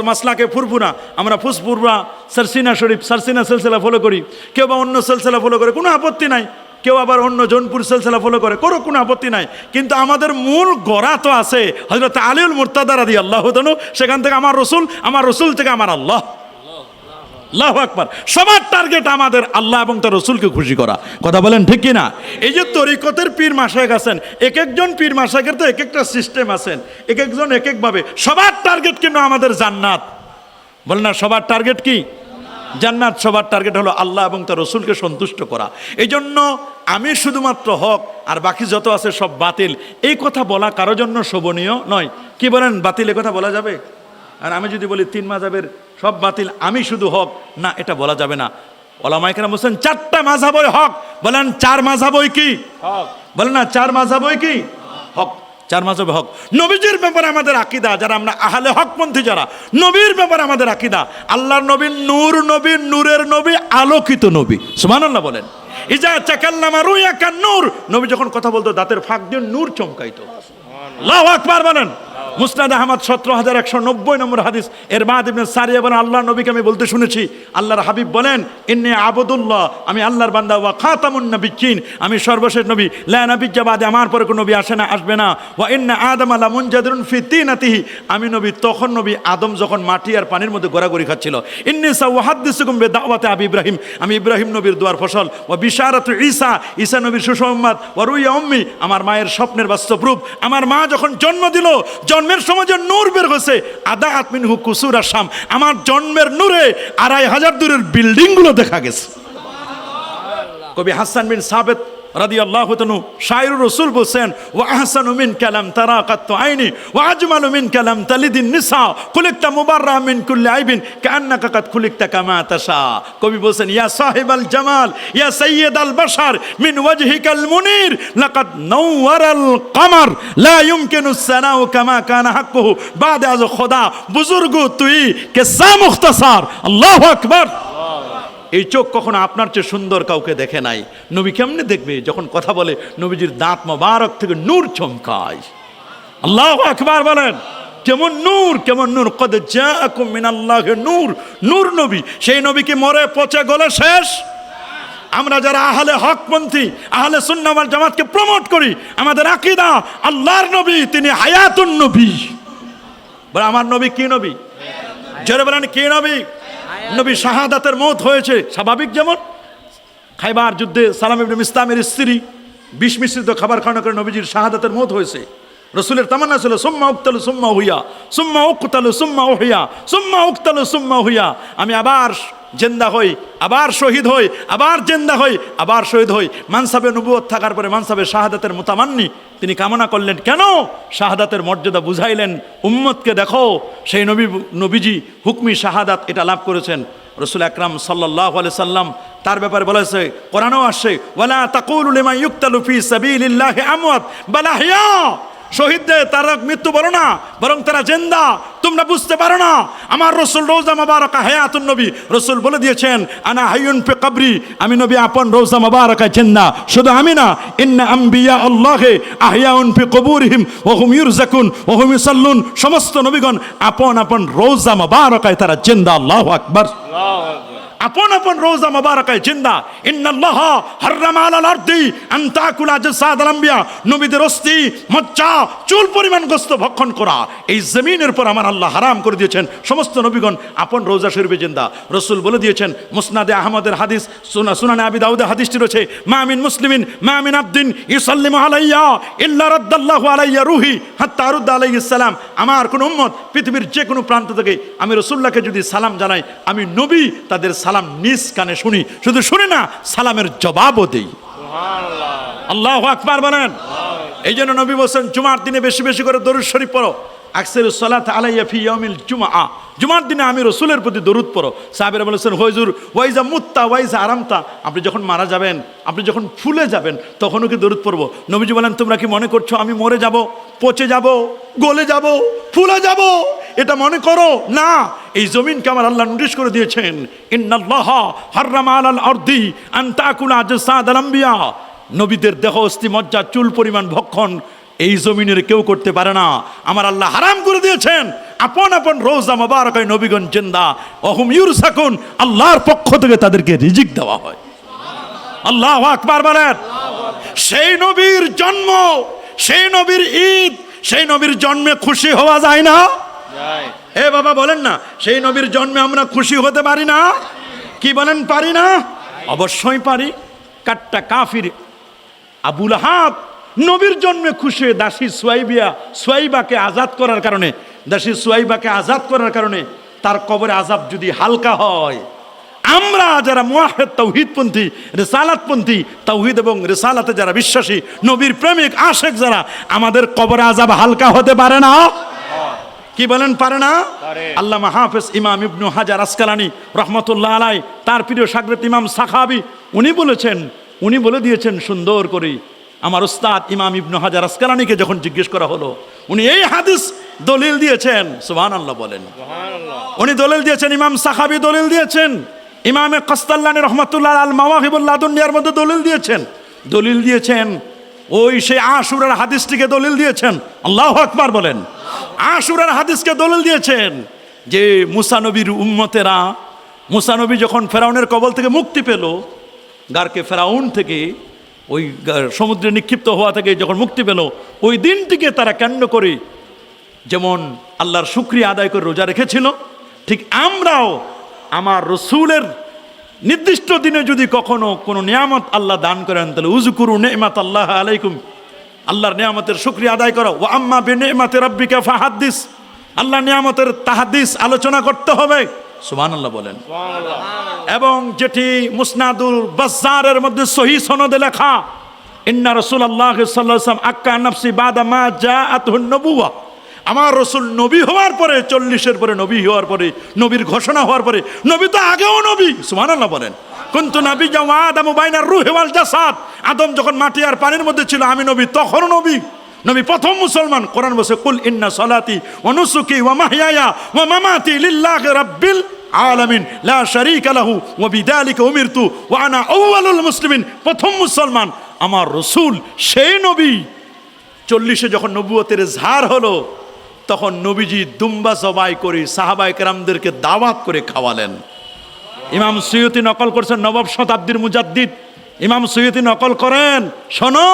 মাসলাকে ফুরফুরা, আমরা ফুসফুরবা সারসিনা শরীফ, সারসিনা সিলসিলা ফলো করি। কেউ বা অন্য সিলসিলা ফলো করে, কোনো আপত্তি নাই। কেউ আবার অন্য জৌনপুর সিলসিলা ফলো করে, কোনো আপত্তি নাই। কিন্তু আমাদের মূল গড়া তো আছে হযরত আলীউল মুর্তাদা রাদিয়াল্লাহু তাআলা, সেখান থেকে আমার রসুল থেকে আমার আল্লাহ। আল্লাহু আকবার। সবার টার্গেট আমাদের আল্লাহ এবং তার রসুলকে খুশি করা। কথা বলেন ঠিক কিনা? এই যে তরিকতের পীর মাশায়েখ আছেন, এক একজন পীর মাশায়েখের তো এক একটা সিস্টেম আছেন, এক একজন এক একভাবে। সবার টার্গেট কিন্তু আমাদের জান্নাত। বলেন না, সবার টার্গেট কি? জান্নাত। সবার টার্গেট হলো আল্লাহ এবং তার রসুলকে সন্তুষ্ট করা। এই জন্য আমি শুধুমাত্র হক আর বাকি যত আছে সব বাতিল, এই কথা বলা কারোর জন্য শোভনীয় নয়। কি বলেন, বাতিল এ কথা বলা যাবে? আর আমি যদি বলি 3 মাযহাবের সব বাতিল, আমি শুধু হক, না, এটা বলা যাবে না। ওলামায়ে কেরাম বলেন 4টা মাযহাবই হক। বলেন 4 মাযহাবই কি হক? বলেন না, 4 মাযহাবই কি হক? 4 মাযহাব হক। নবীজির ব্যাপারে আমাদের আকীদা, যারা আমরা আহলে হকপন্থী, যারা নবীর ব্যাপারে আমাদের আকীদা, আল্লাহর নবী নূর নবী, নূরের নবী, আলোকিত নবী। সুবহানাল্লাহ বলেন। ইজা তাকাল্লামা রুয়া কান নূর, নবী যখন কথা বলতো দাঁতের ফাঁক দিয়ে নূর চমকাইতো। আল্লাহু আকবার বলেন। মুসনাদ আহমদ 17190 নম্বর হাদিস। এর বাদ ইবনে সারিয়া বলেন, আল্লাহর নবীকে আমি বলতে শুনেছি, আল্লাহর হাবিব বলেন, ইন্নী আবুদুল্লাহ, আমি আল্লাহর বান্দা, ওয়া খাতামুন নবিয়্যিন, আমি সর্বশেষ নবী, লা নাবিয়্যা বাদে, আমার পরে কোনো নবী আসে না, আসবে না। ওয়া ইন্না আদামা লামুনজাদিরুন ফি তিনাতিহি, আমি নবী তখন নবী আদম যখন মাটি আর পানির মধ্যে ঘোরাঘুরি খাচ্ছিল। ইন্নী সাউহাদ্দিসুকুম বিদাওয়াতি আবি ইব্রাহিম, আমি ইব্রাহিম নবীর দোয়ার ফসল। ওয়া বিশারাতু ঈসা, ঈসা নবীর সুসংবাদ। ওয়া রুইয়া উম্মি, আমার মায়ের স্বপ্নের বাস্তব রূপ। আমার মা যখন জন্ম দিল, জন্মের সময় যে নূর বের হয়েছে, আদা আতমিনহু কুসুর আসাম, আমার জন্মের নূরে 2500 দূরের বিল্ডিং গুলো দেখা গেছে। কবি হাসান বিন সাবেত রাদিয়াল্লাহু তাআলা শায়রুর রাসূল বলেন, ওয়া আহসানু মিন কালাম তারাকাত আইনি ওয়া আজমালু মিন কালাম তালিদিন নিসা খুলিকতা মুবাররা মিন কুল্লি আইবিন কান্নাকা কাদ খুলিকতা কামা তাশা। কবি বলেন, ইয়া সাহিবাল জামাল ইয়া সাইয়্যিদাল বাশার মিন ওয়াজহিকাল মুনির লাকাদ নাওয়ারাল কমার লা ইউমকিনু সানাউ কামা কানা হাক্কুহু বাদে আজ খোদা বুজুর্গ তুই কেসা মুখতাসার। আল্লাহু আকবার। এই চোখ কখনো আপনার চেয়ে সুন্দর কাউকে দেখে নাই। নবী কেমনে দেখবে? যখন কথা বলে নবীজির দাঁত মোবারক থেকে নূর চমকায়। আল্লাহু আকবার বলেন। কেমন নূর, কেমন নূর। কদ জাআকুম মিনাল্লাহি নূর, নূর নবী। সেই নবী কি মরে পচে গলে শেষ? আমরা যারা আহলে হকপন্থী, আহলে সুন্নাহ ওয়াল জামাতকে প্রমোট করি, আমাদের আকীদা আল্লাহর নবী তিনি হায়াতুন নবী। বলে আমার নবী কি নবী? জোরে বলেন, কি নবী? নবী শাহাদাতের মওত হয়েছে স্বাভাবিক। যেমন খাইবার যুদ্ধে সালাম ইবনে মিসতামের স্ত্রী বিষ মিশ্রিত খাবার খাওয়ানো করে নবীজির শাহাদাতের মওত হয়েছে। রসুলের তামান্না ছিল সুম্মা উক্তালু সুম্মা হুইয়া, সুম্মা উক্তালু সুম্মা হুইয়া, সুম্মা উক্তালু সুম্মা হুইয়া। আমি আবার জিন্দা হই, আবার শহীদ হই, আবার জিন্দা হই, আবার শহীদ হই। মানসাবে নবুয়ত থাকার পরে মানসাবে শাহাদাতের মুতামান্নি তিনি কামনা করলেন। কেন? শাহাদাতের মর্যাদা বুঝাইলেন উম্মতকে। দেখো সেই নবীজি হুকমি শাহাদাত এটা লাভ করেছেন। রসুল আকরাম সাল্লাল্লাহু আলাইহি সাল্লাম তার ব্যাপারে বলেছে, কোরআনেও আসছে, ওয়ালা তাকুলু লিমান ইউকতালু ফি সাবিলিল্লাহি আমওয়াত বাল আহইয়া। শহীদদের তারা মৃত্যু বলো না, বরং তারা জিন্দা। তোমরা বুঝতে পারো না, আমার রসুল রওজা মুবারাকা হায়াতুন নবী। রসুল বলে দিয়েছেন, আনা হাইয়ুন ফি কবরি, আমি নবী আপন রওজা মুবারাকা জিন্দা। শুধু আমি না, ইন্না আম্বিয়া আল্লাহি আহইয়াউন ফি কুবুরিহিম ওয়া হুম ইউরজাকুন ওয়া হুম ইসাল্লুন। সমস্ত নবীগণ আপন আপন রওজা মুবারাকায় তারা জিন্দা। আল্লাহু আকবার। আপন আপন রওজা মুবারাকায় জিন্দা। ইন্নাল্লাহ হারামা আলাল আরদি আন তাকুলা জাসাদাল আম্বিয়া, নবীদের অস্থি, মজ্জা, চুল পরিমাণ গোশত ভক্ষণ করা এই জমিনের পর আমার আল্লাহ হারাম করে দিয়েছেন। সমস্ত নবীগণ আপন রওজা শরীফে জিন্দা। রাসূল বলে দিয়েছেন, মুসনাদে আহমদের হাদিস, সুনানে আবি দাউদের হাদিসটি রয়েছে, মা মিন মুসলিমিন মা মিন আবদিন ইউসাল্লিমু আলাইয়া ইল্লা রাদ্দাল্লাহু আলাইয়া রূহি হাত্তা আরুদ্দা আলাইহিস সালাম। আমার কোন উম্মত পৃথিবীর যে কোনো প্রান্ত থেকে আমি রাসূলুল্লাহকে যদি সালাম জানাই, আমি নবী তাদের সালাম নিজ কানে শুনি। শুধু শুনি না, সালামের জবাবও দেই। আল্লাহু আকবার বলেন। এই জন্য নবী বলেন, জুমার দিনে বেশি বেশি করে দরুদ শরীফ পড়ো। আকসারুস সালাত আলাইয়া ফি ইয়াউমিল জুমআ, জুমার দিনে আমি রসুলের প্রতি দরুদ পড়ো। সাহাবীরা বলেছেন হুজুর ওয়াইজা মুত্তা ওয়াইজা আরামতা, আপনি যখন মারা যাবেন, আপনি যখন ফুলে যাবেন তখনও কি দরুদ পড়বো? নবীজি বলেন তোমরা কি মনে করছো আমি মরে যাব, পচে যাব, গলে যাব, ফুলে যাব, এটা মনে করো না। এই জমিনকে আমার আল্লাহ নোটিশ করে দিয়েছেন, ইন্নাল্লাহা হাররামা আলাল আরদি আন তাকুলা আজসাদাল আমবিয়া, নবীদের দেহ অস্থি মজ্জা চুল পরিমাণ ভক্ষণ এই জমিনের কেউ করতে পারে না। আমার আল্লাহ হারাম করে দিয়েছেন। আপন আপন রোজা মোবারকায় নবীগণ জিন্দা অহুম ইউরসাকুন, আল্লাহর পক্ষ থেকে তাদেরকে রিজিক দেওয়া হয়। আল্লাহু আকবার বলেন। সেই নবীর জন্ম, সেই নবীর ঈদ, সেই নবীর জন্মে খুশি হওয়া যায় না? এ বাবা বলেন না, সেই নবীর জন্মে আমরা খুশি হতে পারি না? কি বলেন পারি না? অবশ্যই পারি। কাট্টা কাফির আবু লাহাব নবীর জন্মে খুশি হয়ে দাসী সুয়াইবাকে আজাদ করার কারণে, দাসী সুয়াইবাকে আজাদ করার কারণে তার কবরে আযাব যদি হালকা হয়, আমরা যারা মুওয়াহহিদ তাওহীদপন্থী, রিসালাতপন্থী, তাওহীদ এবং রিসালাতে যারা বিশ্বাসী, নবীর প্রেমিক আশেক যারা, আমাদের কবরে আযাব হালকা হতে পারে না? কি বলেন পারে না? আল্লামা হাফেজ ইমাম ইবনু হাজার আসকালানি রহমতুল্লাহ আলাই, তার প্রিয় শাগরেদ ইমাম সাখাবি, উনি বলেছেন, উনি বলে দিয়েছেন সুন্দর করে। আমার উস্তাদ ইমাম ইবনু হাজার আসকালানিকে যখন জিজ্ঞেস করা হলো, উনি এই হাদিস দলিল দিয়েছেন। সুবহানাল্লাহ বলেন। উনি দলিল দিয়েছেন, ইমাম সাখাবি দলিল দিয়েছেন, ইমামে কাস্তাল্লানি রহমতুল্লাহ আল মাওয়াহিবুল লাদুনিয়ার মধ্যে দলিল দিয়েছেন, দলিল দিয়েছেন ওই সেই আশুরার হাদিসটিকে দলিল দিয়েছেন। আল্লাহু আকবার বলেন। আশুরার হাদিসকে দলিল দিয়েছেন যে মুসা নবীর উম্মতেরা, মুসা নবী যখন ফেরাউনের কবল থেকে মুক্তি পেল, গারকে ফেরাউন থেকে, ওই সমুদ্রে নিক্ষিপ্ত হওয়া থেকে যখন মুক্তি পেল, ওই দিনটিকে তারা কেন্দ্র করে যেমন আল্লাহর শুকরিয়া আদায় করে রোজা রেখেছিল, ঠিক আমরাও আমার রসুলের নির্দিষ্ট দিনে যদি কখনো কোনো নিয়ামত আল্লাহ দান করেন, তাহলে উযকুরু নি'মাত আল্লাহ আলাইকুম, আল্লাহর নিয়ামতের শুকরিয়া আদায় করো। ওয়া আম্মা বিনি'মাতি রাব্বিকা ফাহাদ্দিস, আল্লাহর নিয়ামতের তাহাদ্দিস আলোচনা করতে হবে। সুবহানাল্লাহ বলেন। এবং যেটি মুসনাদুল বাজ্জারের মধ্যে সহিহ সনদে লেখা, ইন্না রাসূলুল্লাহ সাল্লাল্লাহু আলাইহি ওয়াসাল্লাম আক্কা নাফসি বাদা মা জাআতুন নবুওয়া, আমার রসুল নবী হওয়ার পরে, 40-এর পরে নবী হওয়ার পরে, নবীর ঘোষণা হওয়ার পরে, নবী তো আগেও নবী। সুবহানাল্লাহ বলেন। কুনতু নাবিয়্যান ওয়া আদামু বাইনার রূহি ওয়াল জাসাদ, আদম যখন মাটি আর পানির মধ্যে ছিল আমি নবী, তখনও নবী। নবী প্রথম মুসলমান। কোরআন বলছে কুল ইন্না সলাতি ওয়া নুসুকি ওয়া মাহইয়ায়া ওয়া মামাতি লিল্লাহি রাব্বিল আলামিন লা শারীকা লাহু ওয়া বিযালিকা উমিরতু ওয়া আনা আউয়ালুল মুসলিমিন। প্রথম মুসলমান আমার রসুল, সেই নবী। 40-এ যখন নবুয়তের ইজহার হলো, তখন নবীজি দুম্বা জবাই করে সাহাবায়ে কেরামদেরকে দাওয়াত করে খাওয়ালেন। ইমাম সুয়ুতি নকল করছেন, নবম শতাব্দীর মুজাদ্দিদ ইমাম সুয়ুতি নকল করেন, শোনো,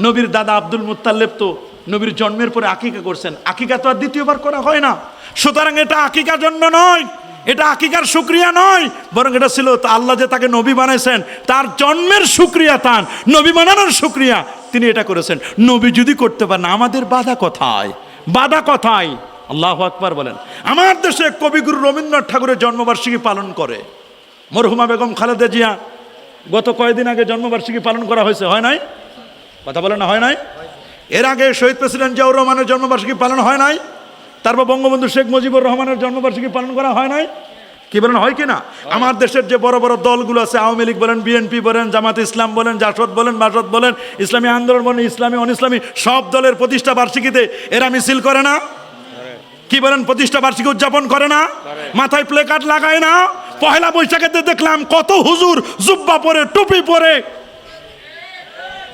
নবীর দাদা আব্দুল মুত্তালিব তো নবীর জন্মের পরে আকিকা করছেন, আকিকা তো আর দ্বিতীয়বার করা হয় না, সুতরাং এটা আকিকার জন্য নয়, এটা আকিকার শুকরিয়া নয়, বরং এটা ছিল তো আল্লাহ যে তাকে নবী বানাইছেন, তার জন্মের শুকরিয়া, তার নবী বানানোর শুকরিয়া, তিনি এটা করেছেন। নবী যদি করতে পারেন, আমাদের বাধা কোথায়? বাধা কোথায়? আল্লাহু আকবার বলেন। আমার দেশে কবিগুরু রবীন্দ্রনাথ ঠাকুরের জন্মবার্ষিকী পালন করে মরহুমা বেগম খালেদা জিয়া। গত কয়েকদিন আগে জন্মবার্ষিকী পালন করা হয়েছে, হয় নাই? কথা বলেন না, হয় নাই? এর আগে শহীদ প্রেসিডেন্ট জিয়াউর রহমানের জন্মবার্ষিকী পালন হয় নাই? তারপর বঙ্গবন্ধু শেখ মুজিবুর রহমানের জন্মবার্ষিকী পালন করা হয় নাই? কি বলেন, হয় কিনা? আমার দেশের যে বড় বড় দলগুলো আছে, আওয়ামী লীগ বলেন, বিএনপি বলেন, জামাত ইসলাম বলেন, জাসদ বলেন, বাসদ বলেন, ইসলামী আন্দোলন বলেন, ইসলামী অন ইসলামী, সব দলের প্রতিষ্ঠা বার্ষিকীতে এরা মিছিল করে না? কি বলেন, প্রতিষ্ঠা বার্ষিকী উদযাপন করে না? মাথায় প্লে কার্ড লাগায় না? পহেলা বৈশাখেতে দেখলাম কত হুজুর জুব্বা পরে, টুপি পরে,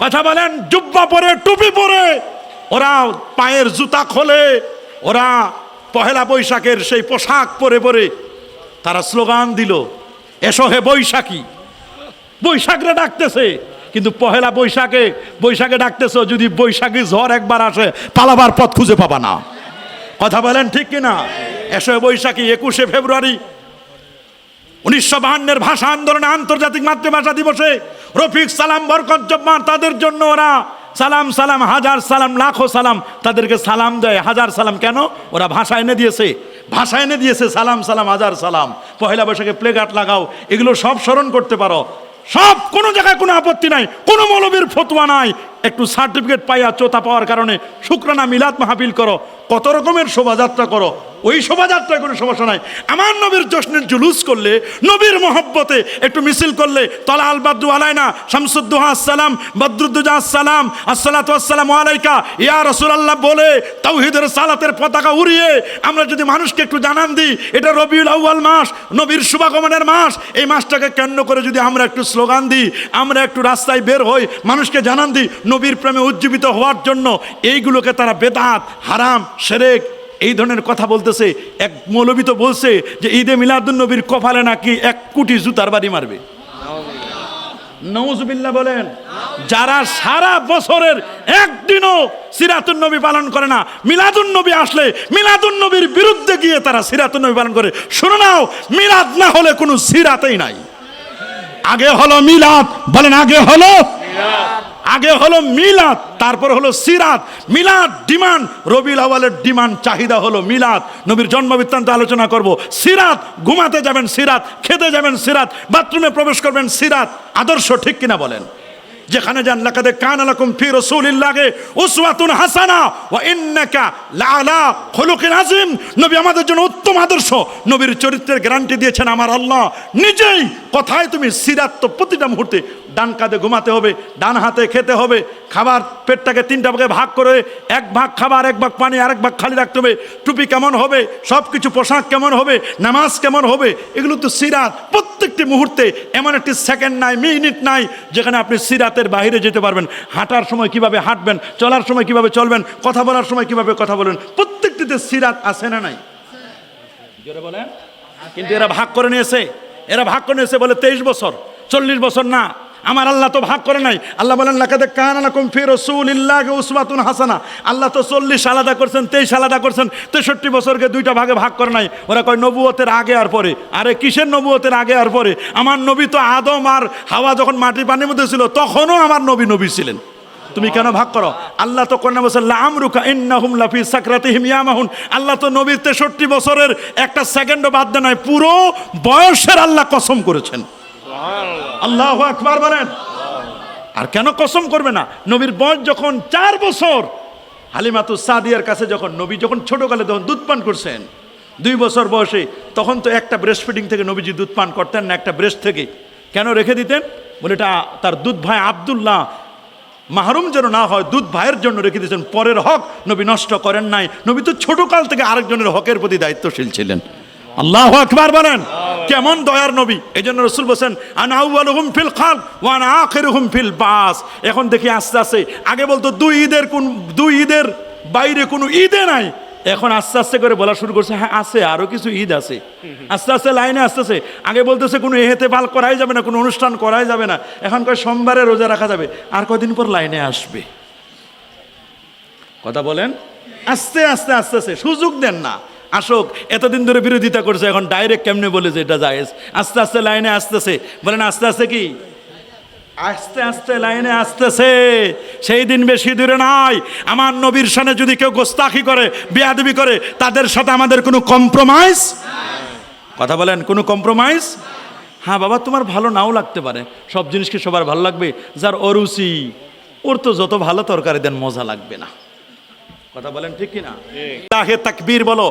কথা বলেন, জুব্বা পরে, টুপি পরে, ওরা পায়ের জুতা খোলে, ওরা পহেলা বৈশাখের সেই পোশাক পরে পরে তারা স্লোগান দিল, এসো হে বৈশাখী। বৈশাখরে ডাকতেছে, কিন্তু পহেলা বৈশাখে ডাকতেছে, যদি বৈশাখী ঝড় একবার আসে পালাবার পথ খুঁজে পাবা না। কথা বলেন ঠিক কিনা? এসো হে বৈশাখী। 21শে ফেব্রুয়ারি 1952-এর ভাষা আন্দোলনে আন্তর্জাতিক মাতৃভাষা দিবসে রফিক সালাম, বরকত জব্বার, তাদের জন্য ওরা সালাম সালাম, হাজার সালাম, লাখো সালাম, তাদেরকে সালাম দেয়, হাজার সালাম। কেন? ওরা ভাষা এনে দিয়েছে, ভাষা এনে দিয়েছে, সালাম সালাম, হাজার সালাম। পহেলা বৈশাখে প্লে কার্ড লাগাও, এগুলো সব স্মরণ করতে পারো, সব, কোনো জায়গায় কোনো আপত্তি নাই, কোনো মৌলবীর ফতোয়া নাই। একটু সার্টিফিকেট পাইয়া চোতা পাওয়ার কারণে শুকরানা মিলাদ মাহফিল করো, কত রকমের শোভাযাত্রা করো, ওই শোভাযাত্রায় কোনো সমস্যা নাই। আমার নবীর জশ্নের জুলুস করলে, নবীর মহব্বতে একটু মিছিল করলে, তলা আল বাদ্রু আলাইনা শামসুদ্দোহা আসসালাম বদরুদ্দোজা আসসালাম আসসালাতু আসসালামু আলাইকা ইয়া রাসূলুল্লাহ বলে তাওহীদের সালাতের পতাকা উড়িয়ে আমরা যদি মানুষকে একটু জানান দিই এটা রবিউল আউয়াল মাস, নবীর শুভাগমনের মাস, এই মাসটাকে কেন্দ্র করে যদি আমরা একটু স্লোগান দিই, আমরা একটু রাস্তায় বের হই, মানুষকে জানান দিই নবীর প্রেমে উজ্জীবিত হওয়ার জন্য, এইগুলোকে তারা বেদাত, হারাম, শিরক এই ধরনের কথা বলতেছে। এক মৌলবী তো বলছে যে ঈদে মিলাদুন নবীর কপালে নাকি 1 কোটি জুতার বাড়ি মারবে। নাউজুবিল্লাহ বলেন। যারা সারা বছরের একদিনও সিরাতুন নবী পালন করে না, মিলাদুন নবী আসলে মিলাদুন নবীর বিরুদ্ধে গিয়ে তারা সিরাতুন নবী পালন করে। শুনে নাও, মিলাদ না হলে কোনো সিরাতেই নাই। আগে হলো মিলাদ, বলেন আগে হলো আগে হলো মিলাদ, তারপর হলো সিরাত। মিলাদ ডিমান্ড, রবিউল আউয়ালের ডিমান্ড, চাহিদা হলো মিলাদ, নবীর জন্ম বৃত্তান্ত আলোচনা করব। সিরাত, ঘুমাতে যাবেন সিরাত, খেতে যাবেন সিরাত, বাথরুমে প্রবেশ করবেন সিরাত। আদর্শ ঠিক কিনা বলেন? যেখানে যান লাকাদ কানা লাকুম ফি রাসূলিল্লাহি উসওয়াতুন হাসানা ওয়া ইন্নাকা লাআলা খুলুকিন আযীম। নবী আমাদের জন্য উত্তম আদর্শ, নবীর চরিত্রের গ্যারান্টি দিয়েছেন আমার আল্লাহ নিজেই। কথায় তুমি সিরাত তো প্রতিটা মুহূর্তে, ডান কাঁধে ঘুমাতে হবে, ডান হাতে খেতে হবে, খাবার পেটটাকে 3টা ভাগে ভাগ করে 1 ভাগ খাবার, 1 ভাগ পানি, আরেক ভাগ খালি রাখতে হবে। টুপি কেমন হবে, সব কিছু, পোশাক কেমন হবে, নামাজ কেমন হবে, এগুলো তো সিরাত। প্রত্যেকটি মুহূর্তে এমন একটি সেকেন্ড নাই, মিনিট নাই যেখানে আপনি সিরাতের বাইরে যেতে পারবেন। হাঁটার সময় কিভাবে হাঁটবেন, চলার সময় কিভাবে চলবেন, কথা বলার সময় কিভাবে কথা বলবেন, প্রত্যেকটিতে সিরাত আছে না নাই? জোরে বলেন। কিন্তু এরা ভাগ করে নিয়েছে, বলে 23 বছর, 40 বছর না। আমার আল্লাহ তো ভাগ করে নাই। আল্লাহ বলেন লাকাদ কানা লাকুম ফি রাসূলিল্লাহি উসওয়াতুন হাসানা। আল্লাহ তো 40 আলাদা করছেন, 23 আলাদা করছেন, 63 বছরকে 2টা ভাগে ভাগ করে নাই। ওরা কয় নবুয়তের আগে আর পরে। আরে কিসের নবুয়তের আগে আর পরে? আমার নবী তো আদম আর হাওয়া যখন মাটি পানির মধ্যে ছিল তখনও আমার নবী ছিলেন। তুমি কেন ভাগ করো? আল্লাহ তো কোরআনে বলেছেন লা আমরুকা ইন্নাহুম লাফি সাকরাতিহিম ইয়ামাহুন। আল্লাহ তো নবীর 63 বছরের একটা সেকেন্ডও বাদ দেয় নাই, পুরো বয়সের আল্লাহ কসম করেছেন। আল্লাহু আকবার বলেন। আর কেন কসম করবে না? নবীর বয়স যখন 4 বছর, হালিমাতুস সাদিয়ার কাছে যখন নবী যখন ছোটকালে তখন দুধ পান করছেন, 2 বছর বয়সে, তখন তো একটা ব্রেস্ট ফিডিং থেকে নবীজি দুধ পান করতেন না, একটা ব্রেস্ট থেকে। কেন রেখে দিতেন? বলে এটা তার দুধ ভাই আব্দুল্লাহ মাহরুম যেন না হয়, দুধ ভাইয়ের জন্য রেখে দিয়েছেন। পরের হক নবী নষ্ট করেন নাই। নবী তো ছোটকাল থেকে আরেকজনের হকের প্রতি দায়িত্বশীল ছিলেন। আল্লাহু আকবার বলেন। কেমন দয়ার নবী! এই জন্য রাসূল বলেন আনা আউয়ালুহুম ফিল খালক ওয়া আনা আখিরুহুম ফিল বাস। এখন দেখি আস্তে আস্তে, আগে বলতো 2 ঈদের বাইরে কোনো ঈদে নাই, এখন আস্তে আস্তে করে বলা শুরু করছে হ্যাঁ আছে, আরো কিছু ঈদ আছে। আস্তে আস্তে লাইনে আসতেছে। আগে বলতেছে কোনো ইহতেফাল করাই যাবে না, কোনো অনুষ্ঠান করাই যাবে না, এখন কয় সোমবারে রোজা রাখা যাবে। আর কদিন পর লাইনে আসবে। কথা বলেন। আস্তে আস্তে আস্তে আস্তে সুযোগ দেন না, আসুক। এতদিন ধরে বিরোধিতা করছে, এখন ডাইরেক্ট কেমনে বলে যে এটা জায়েজ। আস্তে আস্তে লাইনে আসতেছে। বলেন আস্তে আস্তে কি? আস্তে আস্তে লাইনে আসতেছে। সেই দিন বেশি দূরে নাই, আমার নবীর শানে যদি কেউ গোস্তাখি করে, বেয়াদবি করে, তাদের সাথে আমাদের কোনো কম্প্রোমাইজ। কথা বলেন, কোনো কম্প্রোমাইজ? হ্যাঁ বাবা, তোমার ভালো নাও লাগতে পারে, সব জিনিসকে সবার ভালো লাগবে। যার অরুচি, ওর তো যত ভালো তরকারি দেন মজা লাগবে না। কথা বলেন ঠিক কিনা? লিল্লাহে তাকবীর বলো,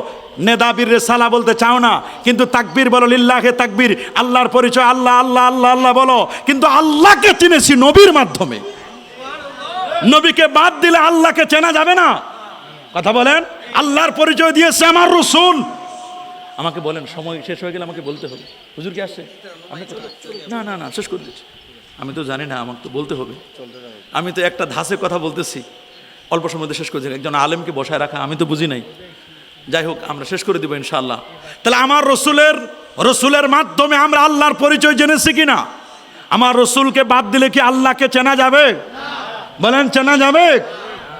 নেদাবির রেসালা বলতে চাও না, কিন্তু তাকবীর বলো, লিল্লাহে তাকবীর। আল্লাহর পরিচয় আল্লাহ আল্লাহ আল্লাহ আল্লাহ বলো, কিন্তু আল্লাহকে চিনেছি নবীর মাধ্যমে। নবীকে বাদ দিলে আল্লাহকে চেনা যাবে না। কথা বলেন। আল্লাহর পরিচয় দিয়েছে আমার রাসূল। আমাকে বলেন, সময় শেষ হয়ে গেলে আমাকে বলতে হবে। হুজুর কি আসছে? না না না, শেষ করে দিচ্ছি। আমি তো জানি না, আমাকে তো বলতে হবে। আমি তো একটা ধাসে কথা বলতেছি, অল্প সময় শেষ করে দিন। একজন আলেমকে বসায় রাখা আমি তো বুঝি নাই। যাই হোক, আমরা শেষ করে দিব ইনশাআল্লাহ। তাহলে আমার রসুলের মাধ্যমে আমরা আল্লাহর পরিচয় জেনেছি কিনা? আমার রসুলকে বাদ দিলে কি আল্লাহকে চেনা যাবে? বলেন চেনা যাবে?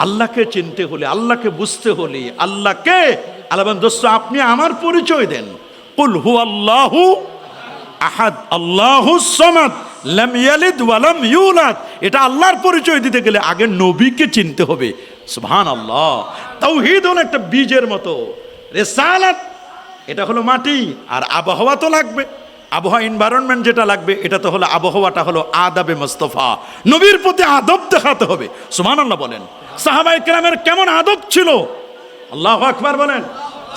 আল্লাহকে চিনতে হলে, আল্লাহকে বুঝতে হলে, আল্লাহকে আল্লাহ দোস্ত আপনি আমার পরিচয় দেন। কুল হুয়াল্লাহু আহাদ আল্লাহুস সামাদ লাম ইয়ালিদ ওয়া লাম ইউলাদ। এটা আল্লাহর পরিচয় দিতে গেলে আগে নবীকে চিনতে হবে। সুবহানাল্লাহ। তাওহীদ হলো একটা বীজের মতো, রিসালাত এটা হলো মাটি, আর আবহাওয়া তো লাগবে। আবহাওয়া এনভায়রনমেন্ট যেটা লাগবে, এটা তো হলো আবহাওয়াটা হলো আদাবে মুস্তাফা। নবীর প্রতি আদব দেখাতে হবে। সুবহানাল্লাহ বলেন। সাহাবায়ে কেরামের কেমন আদব ছিল! আল্লাহু আকবার বলেন।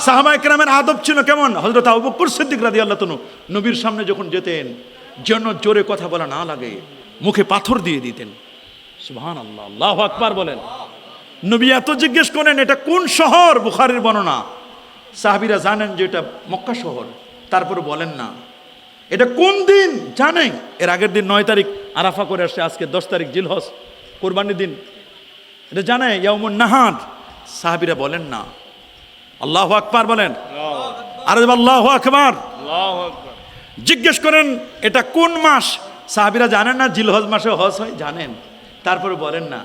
সাহাবা একরামের আদব ছিল কেমন? হযরত আবু বকর সিদ্দিক রাদিয়াল্লাহু তাআলা নবীর সামনে যখন যেতেন, যেন জোরে কথা বলা না লাগে, মুখে পাথর দিয়ে দিতেন। সুবহানাল্লাহ, আল্লাহু আকবার বলেন। নবী এত জিজ্ঞেস করেন এটা কোন শহর, বুখারীর বর্ণনা। সাহাবীরা জানেন যে এটা মক্কা শহর, তারপর বলেন না। এটা কোন দিন জানেন? এর আগের দিন 9 তারিখ আরাফা করে আসছে, আজকে 10 তারিখ জিলহজ, কোরবানির দিন। এটা জানে ইয়াউমুন নাহার। সাহাবীরা বলেন না। আল্লাহু আকবার বলেন। আরে আল্লাহু আকবার। জিজ্ঞেস করেন এটা কোন মাস, সাহাবীরা জানেন না জিলহজ মাসে হজ হয়, জানেন, তারপরে বলেন না।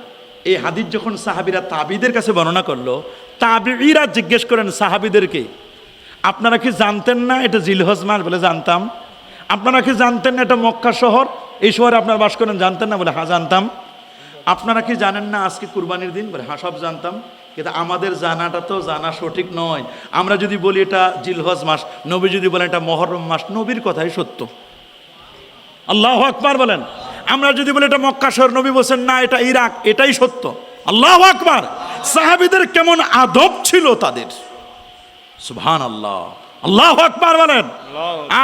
এই হাদিস যখন সাহাবীরা তাবিদের কাছে বর্ণনা করলো, তাবিঈরা জিজ্ঞেস করেন সাহাবীদেরকে, আপনারা কি জানতেন না এটা জিলহজ মাস? বলে জানতাম। আপনারা কি জানতেন না এটা মক্কা শহর, এই শহরে আপনারা বাস করেন? জানতেন না? বলে হ্যাঁ জানতাম। আপনারা কি জানেন না আজকে কুরবানির দিন? বলে হ্যাঁ সব জানতাম। কিন্তু আমাদের জানাটা তো জানা সঠিক নয়। আমরা যদি বলি এটা জিলহজ মাস, নবী যদি বলেন এটা মুহররম মাস, নবীর কথাই সত্য। আল্লাহু আকবার বলেন। আমরা যদি বলি এটা মক্কা শহর, নবী বলেন না এটা ইরাক, এটাই সত্য। আল্লাহু আকবার। সাহাবীদের কেমন আদব ছিল তাদের, সুবহানাল্লাহ, আল্লাহু আকবার বলেন।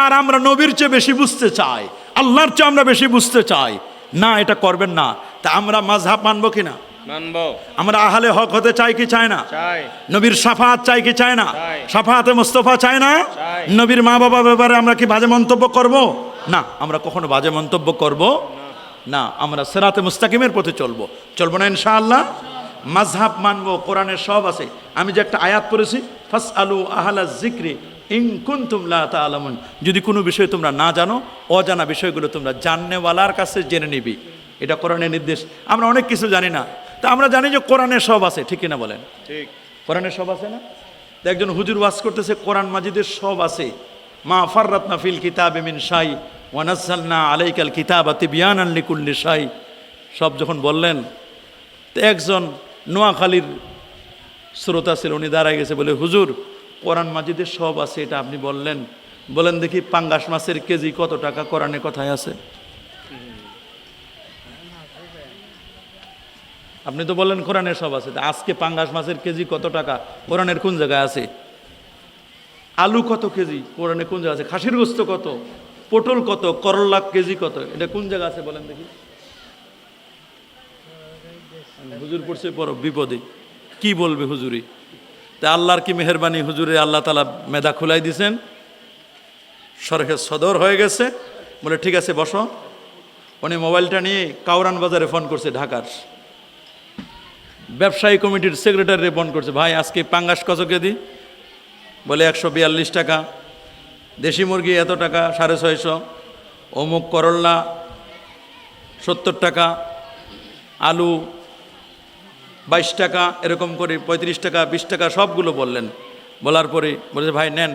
আর আমরা নবীর চেয়ে বেশি বুঝতে চাই, আল্লাহর চেয়ে আমরা বেশি বুঝতে চাই না, এটা করবেন না। তা আমরা মাযহাব মানবো কিনা? মানবো। আমরা আহলে হক হতে চাই কি চাই না? চাই। নবীর শাফাআত চাই কি চাই না? শাফাআতে মুস্তাফা চাই না? নবীর মা বাবা ব্যাপারে আমরা কি বাজে মন্তব্য করব? না, আমরা কখনো বাজে মন্তব্য করব না। আমরা সিরাতে মুস্তাকিমের পথে চলবো, চলবো না ইনশাআল্লাহ। মাযহাব মানবো, কোরআনের সব আছে। আমি যে একটা আয়াত পড়েছি, ফাসআলু আহলা যিকরি ইন কুনতুম লা তা'লামুন, যদি কোনো বিষয় তোমরা না জানো, অজানা বিষয়গুলো তোমরা জাননেওয়ালার কাছে জেনে নিবি, এটা কোরআনের নির্দেশ। আমরা অনেক কিছু জানি না, তা আমরা জানি যে কোরআনের সব আছে, ঠিক কিনা বলেন? ঠিক, কোরআনের সব আছে না? তো একজন হুজুর ওয়াজ করতেছে কোরআন মাজিদের সব আছে, মা ফাররাতনা ফিল কিতাবি মিন শাই ওয়া নাযালনা আলাইকাল কিতাবা তিবয়ানান লিকুল্লি শাই। সব যখন বললেন, তো একজন নোয়াখালীর শ্রোতা ছিল, উনি দাঁড়ায় গেছে, বলে হুজুর কোরআন মাজিদের সব আছে, এটা আপনি বললেন, বলেন দেখি পাঙ্গাস মাছের কেজি কত টাকা কোরআনে কথায় আছে? আপনি তো বললেন কোরআনের সব আছে, আজকে পাঙ্গাস মাছের কেজি কত টাকা কোরআনের কোন জায়গায় আছে? আলু কত কেজি কোরআনে কোন জায়গায় আছে? খাসির গোস্ত কত, পটল কত, করলা কেজি কত, এটা কোন জায়গা আছে বলেন দেখি? হুজুর পড়ছে বড় বিপদে, কি বলবে হুজুরি? তা আল্লাহর কি মেহেরবানি, হুজুরে আল্লাহ তাআলা মেধা খুলাই দিছেন, শরহে সদর হয়ে গেছে। বলে ঠিক আছে বসো। উনি মোবাইলটা নিয়ে কাউরান বাজারে ফোন করছে, ঢাকার ব্যবসায়ী কমিটির সেক্রেটারি ফোন করছে, ভাই আজকে পাঙ্গাস কত কেজি? বলে 142 টাকা, দেশি মুরগি এত টাকা 650, অমুক করল্লা 70 টাকা, আলু 22 টাকা, এরকম করে 35 টাকা 20 টাকা সবগুলো বললেন। বলার পরে বলেছে ভাই নেন,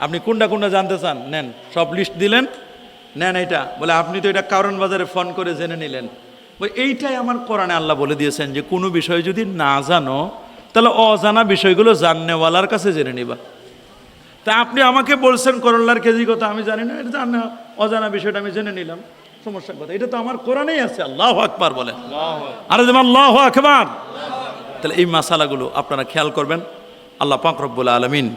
আপনি কোনটা কোনটা জানতে চান নেন, সব লিস্ট দিলেন, নেন এইটা। বলে আপনি তো এটা কারণ বাজারে ফোন করে জেনে নিলেন। বলে এইটাই আমার কোরআনে আল্লাহ বলে দিয়েছেন যে কোনো বিষয় যদি না জানো, তাহলে অজানা বিষয়গুলো জাননেওয়ালার কাছে জেনে নিবা। তা আপনি আমাকে বলছেন করল্লার কেজি কত, আমি জানি না, এটা জানা অজানা বিষয়টা আমি জেনে নিলাম, সমস্যার কথা, এটা তো আমার কোরআনেই আছে। আল্লাহু আকবার বলেন। আরে আল্লাহু আকবার। তাহলে এই মাসালাগুলো আপনারা খেয়াল করবেন। আল্লাহ পাক রব্বুল আলামিন